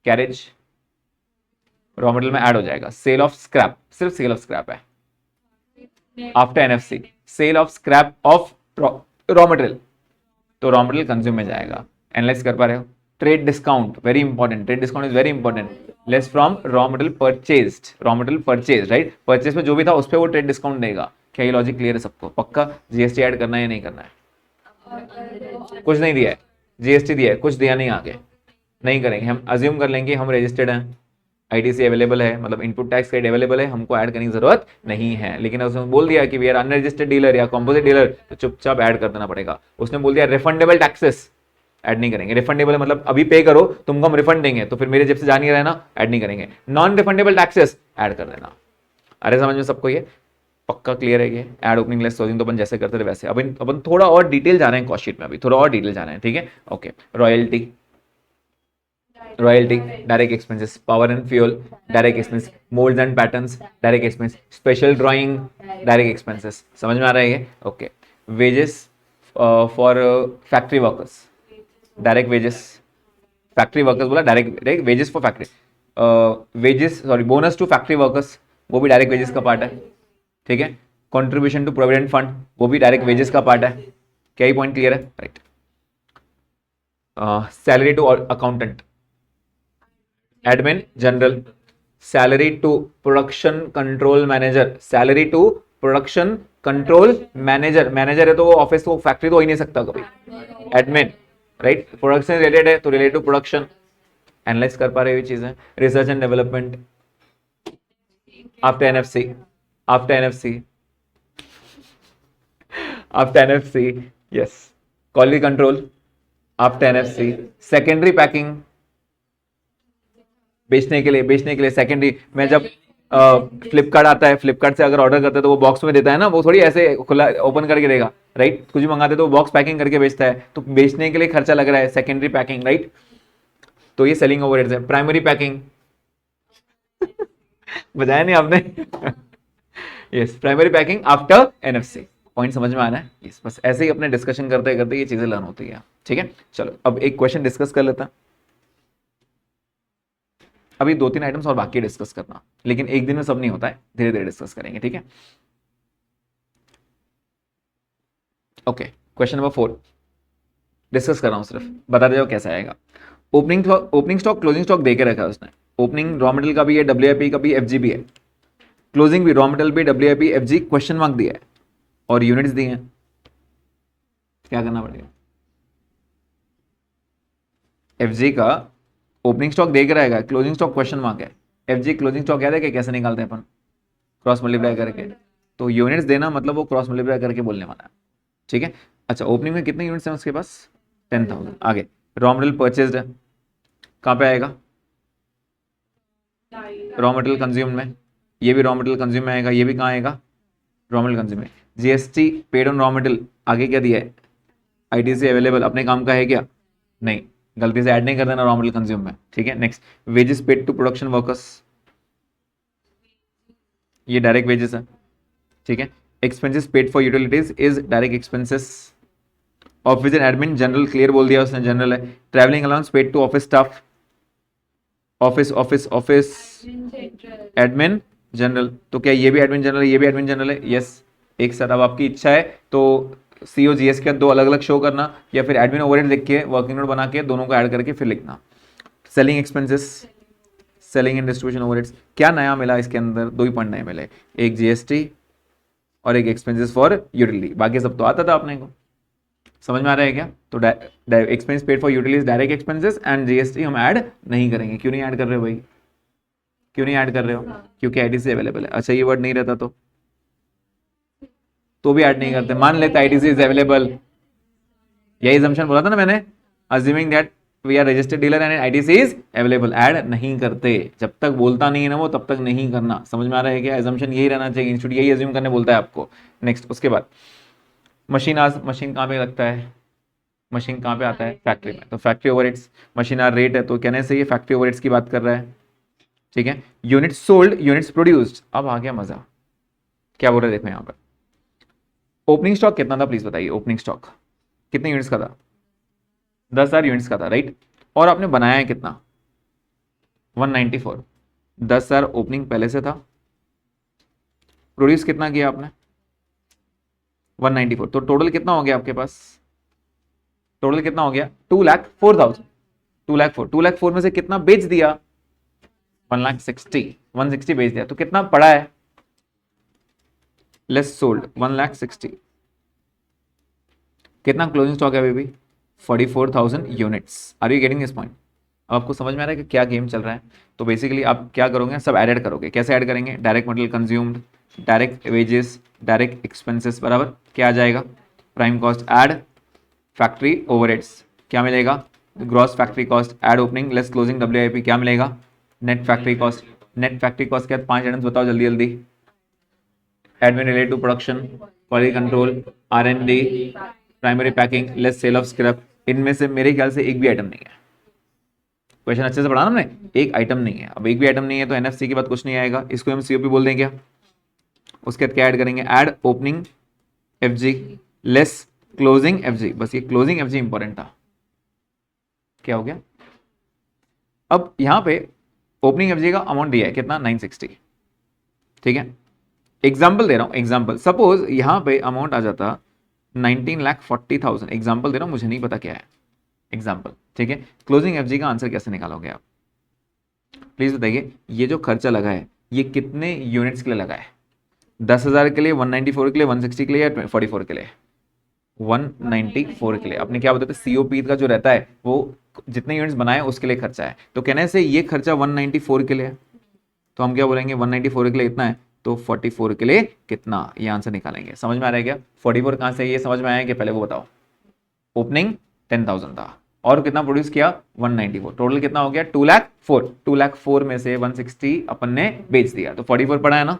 कैरेज रॉ मटेरियल में ऐड हो जाएगा। सेल ऑफ स्क्रैप, सिर्फ सेल ऑफ स्क्रैप है after NFC, sale of scrap of raw material, तो रॉ मटेरियल कंज्यूम में जाएगा। एनालाइज कर पा रहे हो? Trade discount very important, trade discount is very important, less from raw material purchased, raw material purchase, right, purchase में जो भी था उस पर वो ट्रेड डिस्काउंट देगा। क्या ये लॉजिक क्लियर है सबको? पक्का? जीएसटी ऐड करना है या नहीं करना है? कुछ नहीं दिया है, जीएसटी दिया है, कुछ दिया नहीं, आगे नहीं करेंगे, हम अज्यूम कर लेंगे हम रजिस्टर्ड हैं, आईटीसी अवेलेबल है, मतलब इनपुट टैक्स क्रेडिट अवेलेबल है, हमको ऐड करने की जरूरत नहीं है। लेकिन उसने बोल दिया कि वी आर अनरजिस्टर्ड डीलर या कॉम्पोजिट डीलर, तो चुपचाप ऐड कर देना पड़ेगा। उसने बोल दिया रिफंडेबल टैक्सेस, ऐड नहीं करेंगे। रिफंडेबल मतलब अभी पे करो तुमको हम रिफंड देंगे, तो फिर मेरे जेब से जा नहीं रहना, ऐड नहीं करेंगे। नॉन रिफंडेबल टैक्सेस ऐड कर देना। अरे समझ में सबको ये? पक्का क्लियर है ये? ऐड ओपनिंग लेस क्लोजिंग तो अपन जैसे करते थे वैसे, अपन थोड़ा और डिटेल जा रहे हैं कॉस्ट शीट में, अभी थोड़ा और डिटेल जा रहे हैं, ठीक है। Okay, royalty direct expenses, power and fuel direct expense, moulds and patterns direct expense, special drawing direct expenses. समझ में आ रहा है ये? Okay, wages for factory workers, direct wages, factory workers बोला, direct wages for factory, wages sorry bonus to factory workers, वो भी direct wages का पार्ट है, ठीक है। कंट्रीब्यूशन टू प्रोविडेंट फंड, वो भी डायरेक्ट वेजेस का पार्ट है। क्या ही पॉइंट क्लियर है? Right. Salary to accountant, admin general, salary to production control manager, salary to production control manager, manager है तो वो ऑफिस तो फैक्ट्री तो हो ही नहीं सकता कभी, एडमिन, राइट। प्रोडक्शन रिलेटेड है तो रिलेटेड टू प्रोडक्शन, एनालाइज कर पा रहे हो ये चीजें? Research and development after NFC, after NFC, after NFC, yes. Quality control after NFC. Secondary packing, बेचने के लिए, बेचने के लिए सेकेंडरी में जब फ्लिपकार्ट आता है, फ्लिपकार्ट से अगर ऑर्डर करते हैं तो वो बॉक्स में देता है ना, वो थोड़ी ऐसे खुला ओपन करके देगा, राइट? कुछ भी मंगाते तो वो बॉक्स पैकिंग करके बेचता है, तो बेचने के लिए खर्चा लग रहा है, सेकेंडरी पैकिंग, राइट? तो ये सेलिंग ओवरहेड्स है। प्राइमरी पैकिंग बजाया नहीं आपने? Yes, primary packing after NFC. Point समझ में आ रहा है? यस, बस ऐसे ही अपने डिस्कशन करते करते ये चीजें लर्न होती है, ठीक है? चलो अब एक क्वेश्चन डिस्कस कर लेता हैं। अभी 2-3 आइटम्स और बाकी डिस्कस करना, लेकिन एक दिन में सब नहीं होता है, धीरे धीरे डिस्कस करेंगे, ठीक है? ओके, क्वेश्चन नंबर 4 डिस्कस कर रहा हूं, सिर्फ बता दे कैसा आएगा। ओपनिंग स्टॉक, क्लोजिंग स्टॉक दे के रखा है उसने। ओपनिंग रॉ मटेरियल का भी है, डब्ल्यूआईपी का भी, एफजी भी है। क्लोजिंग भी रॉ मटेरियल भी, डब्ल्यूआईपी, एफजी, क्वेश्चन मार्क दिया है और यूनिट्स दिए हैं। क्या करना पड़ेगा? एफजी का ओपनिंग स्टॉक देख रहेगा, क्लोजिंग स्टॉक क्वेश्चन मार्क है। एफजी क्लोजिंग स्टॉक याद है कि कैसे निकालते हैं अपन? क्रॉस मल्टीप्लाई करके। तो यूनिट्स देना मतलब वो क्रॉस मल्टीप्लाई करके बोलने वाला है, ठीक है? अच्छा, ओपनिंग में कितने यूनिट्स हैं उसके पास? 10,000। आगे रॉ मटेरियल परचेज्ड है, कहाँ पे आएगा? रॉ मटेरियल कंज्यूम में। ये भी रॉ मटेरियल कंज्यूम में आएगा, ये भी कहाँ आएगा? रॉ मटेरियल कंज्यूम में। GST paid on raw material, आगे क्या दिया है? आईटीसी अवेलेबल, अपने काम का है क्या? नहीं, गलती से ऐड नहीं कर देना रॉ मटेरियल कंज्यूम में, ठीक है? Next, wages paid to production workers, ये डायरेक्ट वेजेस है, ठीक है? Expenses paid for utilities is direct expenses. Office and admin general, clear बोल दिया उसने, जनरल है। Travelling allowance paid to office staff, office office office admin general, तो क्या ये भी एडमिन जनरल है, ये भी एडमिन जनरल है? यस। एक साथ, अब आपकी इच्छा है तो सीओ जीएस के दो अलग अलग शो करना, या फिर एडमिन ओवरहेड लिख के वर्किंग नोट बना के दोनों को ऐड करके फिर लिखना। Selling expenses, selling and distribution overheads, क्या नया मिला इसके अंदर? 2 ही पॉइंट नए मिले, एक जीएसटी और एक एक्सपेंसेस फॉर यूटिलिटी, बाकी सब तो आता था अपने को। समझ में आ रहा है क्या? तो expense paid for utilities direct expenses, and GST हम ऐड नहीं करेंगे। क्यों नहीं ऐड कर रहे हो भाई? क्यों नहीं ऐड कर रहे हो? क्योंकि आईटीसी अवेलेबल है। अच्छा, ये वर्ड नहीं रहता तो भी ऐड नहीं करते। मान लेते आईटीसी इज अवेलेबल, यही assumption बोला था ना मैंने, assuming that we are registered dealer and ITC is available, add नहीं करते। जब तक बोलता नहीं है ना वो, तब तक नहीं करना। समझ में आ रहा है क्या? assumption यही रहना चाहिए, इंस्टीट्यूट यही अज्यूम करने बोलता है आपको। नेक्स्ट, उसके बाद मशीन आज, मशीन कहाँ पे लगता है? मशीन कहाँ पे आता है? फैक्ट्री में। तो factory overheads, machine hour rate है तो कहने से ये फैक्ट्री ओवरहेड्स की बात कर रहा है, ठीक है? यूनिट्स सोल्ड, यूनिट्स प्रोड्यूस्ड, अब आ गया मजा। क्या बोल रहे हैं देखो यहाँ पर। ओपनिंग स्टॉक कितना था प्लीज बताइए? ओपनिंग स्टॉक कितने यूनिट्स का था? 10,000 यूनिट्स का था, राइट? और आपने बनाया है कितना? 194। 10,000 ओपनिंग पहले से था, प्रोड्यूस कितना किया आपने? 194। तो टोटल कितना हो गया आपके पास? टोटल कितना हो गया? 2,04,000। 2,04 में से कितना बेच दिया? 1,60,000। 160 बेच दिया, तो कितना पड़ा है? Less sold 1,60,000। कितना क्लोजिंग स्टॉक है baby? 44,000 units. Are you getting this point? अब आपको समझ में आ रहा है कि क्या गेम चल रहा है? तो बेसिकली आप क्या करोगे? सब ऐड करोगे। कैसे ऐड करेंगे? Direct material consumed, direct wages, direct expenses बराबर क्या आ जाएगा? Prime cost add factory overheads, क्या मिलेगा? Gross factory cost add opening less closing WIP, क्या मिलेगा? Net factory cost. Net factory cost क्या? 5 आइटम्स बताओ जल्दी जल्दी। Admin related to production, quality control, R&D, primary packing, less sale of scrap. इनमें से मेरे ख्याल से एक भी आइटम नहीं है। क्वेश्चन अच्छे से पढ़ा ना हमने? एक आइटम नहीं है। अब एक भी आइटम नहीं है तो एनएफसी के बाद कुछ नहीं आएगा, इसको हम सीओपी बोल दें क्या? उसके बाद क्या ऐड करेंगे? Add opening FG less closing FG. बस ये क्लोजिंग एफजी इंपॉर्टेंट था। क्या हो गया? अब यहां पे ओपनिंग एफजी का अमाउंट दिया है कितना? 960, ठीक है? एग्जाम्पल दे रहा हूं, एग्जाम्पल। सपोज यहां पे अमाउंट आ जाता 19,40,000। एग्जाम्पल दे रहा हूं, मुझे नहीं पता क्या है, एग्जाम्पल, ठीक है? क्लोजिंग एफजी का आंसर कैसे निकालोगे आप? प्लीज बताइए। ये जो खर्चा लगा है ये कितने यूनिट्स के लिए लगा है? 10,000 के लिए, 194 के लिए, 160 के लिए, या 44 के लिए? 194 के लिए। आपने क्या बताते? सीओपी का जो रहता है वो जितने यूनिट्स बनाए उसके लिए खर्चा है, तो कहने से ये खर्चा 194 के लिए है, तो हम क्या बोलेंगे 194 के लिए इतना है, तो 44 के लिए कितना, ये आंसर निकालेंगे। समझ में आ रहा है क्या? 44 कहां से, ये समझ में आया कि पहले वो बताओ। ओपनिंग 10,000 था और कितना प्रोड्यूस किया 194, टोटल कितना हो गया 2,04 में से 160 अपन ने बेच दिया, तो 44 पड़ा है ना,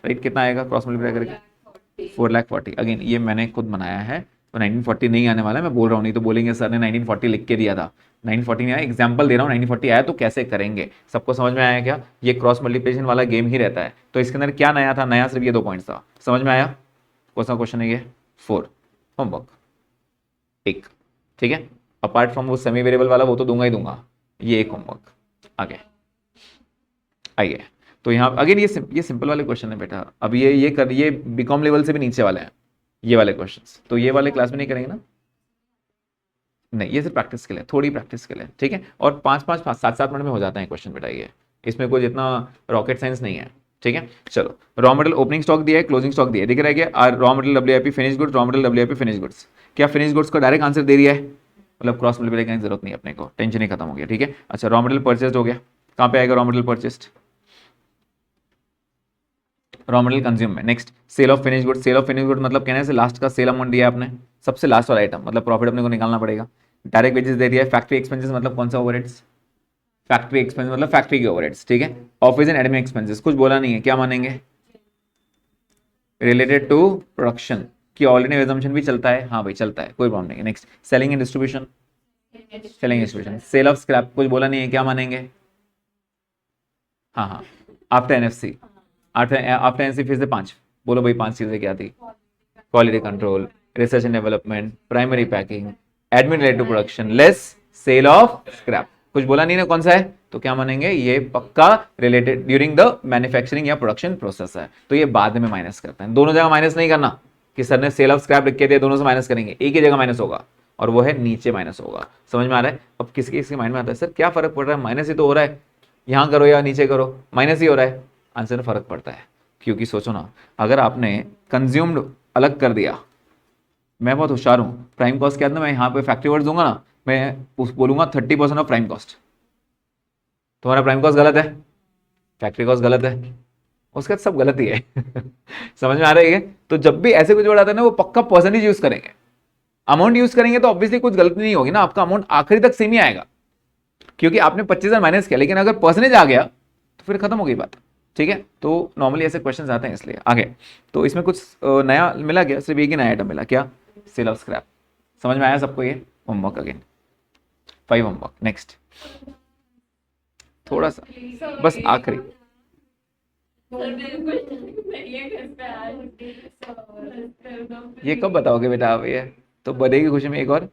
राइट? कितना आएगा क्रॉस मल्टीप्लाई करके 4,40। अगेन ये मैंने खुद बनाया है, तो 1940 नहीं आने वाला है, मैं बोल रहा हूँ, नहीं तो बोलेंगे सर ने 1940 लिख के दिया था, 1940 नहीं आया, एग्जाम्पल दे रहा हूँ, 1940 आया तो कैसे करेंगे। सबको समझ में आया क्या? ये क्रॉस मल्टीप्लिकेशन वाला गेम ही रहता है, तो इसके अंदर क्या नया था? नया सिर्फ ये 2 पॉइंट्स था। समझ में आया? कौन सा क्वेश्चन है ये? 4 होमवर्क 1, ठीक है। अपार्ट फ्रॉम वो सेमी वेरिएबल वाला वो तो दूंगा ही दूंगा, ये एक होमवर्क। आगे आइए, तो यहाँ अगेन ये सिंपल वाले क्वेश्चन है बेटा। अब ये बीकॉम लेवल से भी नीचे वाले हैं ये वाले क्वेश्चंस, तो ये वाले क्लास में नहीं करेंगे ना, नहीं, ये सिर्फ प्रैक्टिस के लिए, थोड़ी प्रैक्टिस के लिए, ठीक है। और 5-5 7-7 मिनट में हो जाता है क्वेश्चन बेटा, ये इसमें कुछ इतना रॉकेट साइंस नहीं है, ठीक है। चलो, रॉ मटेरियल ओपनिंग स्टॉक दिया है, क्लोजिंग स्टॉक दिया है, दिख रहा है क्या? Raw material WIP finish goods, raw material WIP finish goods. क्या फिनिश गुड्स को डायरेक्ट आंसर दे दिया है, मतलब क्रॉस मल्टीप्लाई करने की जरूरत नहीं है अपने को, टेंशन ही खत्म हो गया, ठीक है। अच्छा, रॉ मटेरियल परचेस्ड हो गया, कहाँ पे आएगा raw material purchased? Raw material consume में। Next, sale of finish good. Sale of finish good मतलब कहने से लास्ट का सेल अमाउंट दिया है आपने, सबसे लास्ट वाला आइटम, मतलब प्रॉफिट अपने को निकालना पड़ेगा। डायरेक्ट वेजेस दे दिया है। फैक्ट्री एक्सपेंसेस मतलब कौन सा ओवरहेड्स? फैक्ट्री एक्सपेंस मतलब फैक्ट्री के ओवरहेड्स, ठीक है। ऑफिस एंड एडमिन एक्सपेंसेस कुछ बोला नहीं है, क्या मानेंगे? रिलेटेड टू प्रोडक्शन की ऑलरेडी एजम्पशन भी चलता है, हाँ भाई चलता है, कोई प्रॉब्लम नहीं है। Next, selling and distribution, selling distribution. Sale of scrap कुछ बोला नहीं है, क्या मानेंगे? हाँ, आफ्टर एनएफसी, आफ्टर एनएफसी फिर से 5 बोलो भाई, 5 चीजें क्या थी? Quality control, research and development, primary packing, admin related to production, less sale of scrap. कुछ बोला नहीं ना कौन सा है, तो क्या मानेंगे? ये पक्का रिलेटेड ड्यूरिंग द मैन्युफैक्चरिंग या प्रोडक्शन प्रोसेस है, तो ये बाद में माइनस करते हैं। दोनों जगह माइनस नहीं करना कि सर ने सेल ऑफ स्क्रैप लिख के दिया, दोनों से माइनस करेंगे, एक ही जगह माइनस होगा और वो है नीचे माइनस होगा। समझ में आ रहा है? अब किसी किसी माइंड में आता है सर क्या फर्क पड़ रहा है, माइनस ही तो हो रहा है, यहां करो या नीचे करो माइनस ही हो रहा है। आंसर में फर्क पड़ता है, क्योंकि सोचो ना, अगर आपने कंज्यूम्ड अलग कर दिया, मैं बहुत होशियार हूं, प्राइम कॉस्ट क्या, मैं यहाँ पे फैक्ट्री वर्ड दूंगा ना, मैं उस बोलूंगा 30% ऑफ प्राइम कॉस्ट, तुम्हारा प्राइम कॉस्ट गलत है, फैक्ट्री कॉस्ट गलत है, उसका सब गलत ही है समझ में आ रही है? तो जब भी ऐसे कुछ वर्ड आता है ना, वो पक्का परसेंटेज यूज करेंगे, अमाउंट यूज करेंगे, तो ऑब्वियसली कुछ गलती नहीं होगी ना, आपका अमाउंट आखिरी तक सेम ही आएगा, क्योंकि आपने 25,000 माइनस किया, लेकिन अगर परसेंटेज आ गया तो फिर खत्म हो गई बात, ठीक है। तो नॉर्मली ऐसे क्वेश्चन आते हैं, इसलिए आगे। तो इसमें कुछ नया मिला क्या? सिर्फ एक ही नया आइटम मिला, क्या? Sale of scrap. समझ में आया सबको? ये होमवर्क अगेन 5 होमवर्क। नेक्स्ट, थोड़ा सा बस आखिरी, ये कब बताओगे बेटा आप? ये तो बर्थडे की खुशी में एक और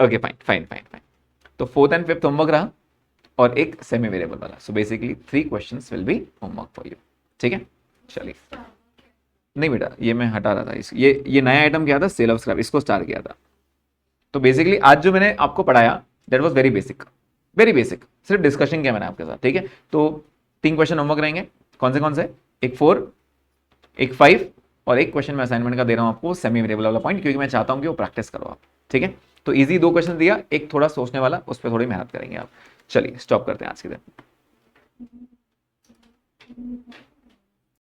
okay, fine fine fine fine. तो 4th and 5th होमवर्क रहा और एक सेमी वेरिएबल वाला, so basically 3 questions will be homework for you, ठीक है। चलिए, नहीं बेटा ये मैं हटा रहा था, ये नया आइटम क्या था? सेल ऑफ स्क्रैप, इसको स्टार्ट किया था। तो बेसिकली आज जो मैंने आपको पढ़ाया दैट वाज वेरी बेसिक, सिर्फ डिस्कशन किया मैंने आपके साथ, ठीक है। तो 3 क्वेश्चन होमवर्क रहेंगे, कौन से? एक 4, एक 5 और एक क्वेश्चन मैं असाइनमेंट का दे रहा हूं आपको सेमी वेरिएबल वाला पॉइंट, क्योंकि मैं चाहता हूं कि वो प्रैक्टिस करो आप, ठीक है। तो इजी 2 क्वेश्चन दिया, एक थोड़ा सोचने वाला, उस पर थोड़ी मेहनत करेंगे आप। चलिए स्टॉप करते हैं आज के दिन।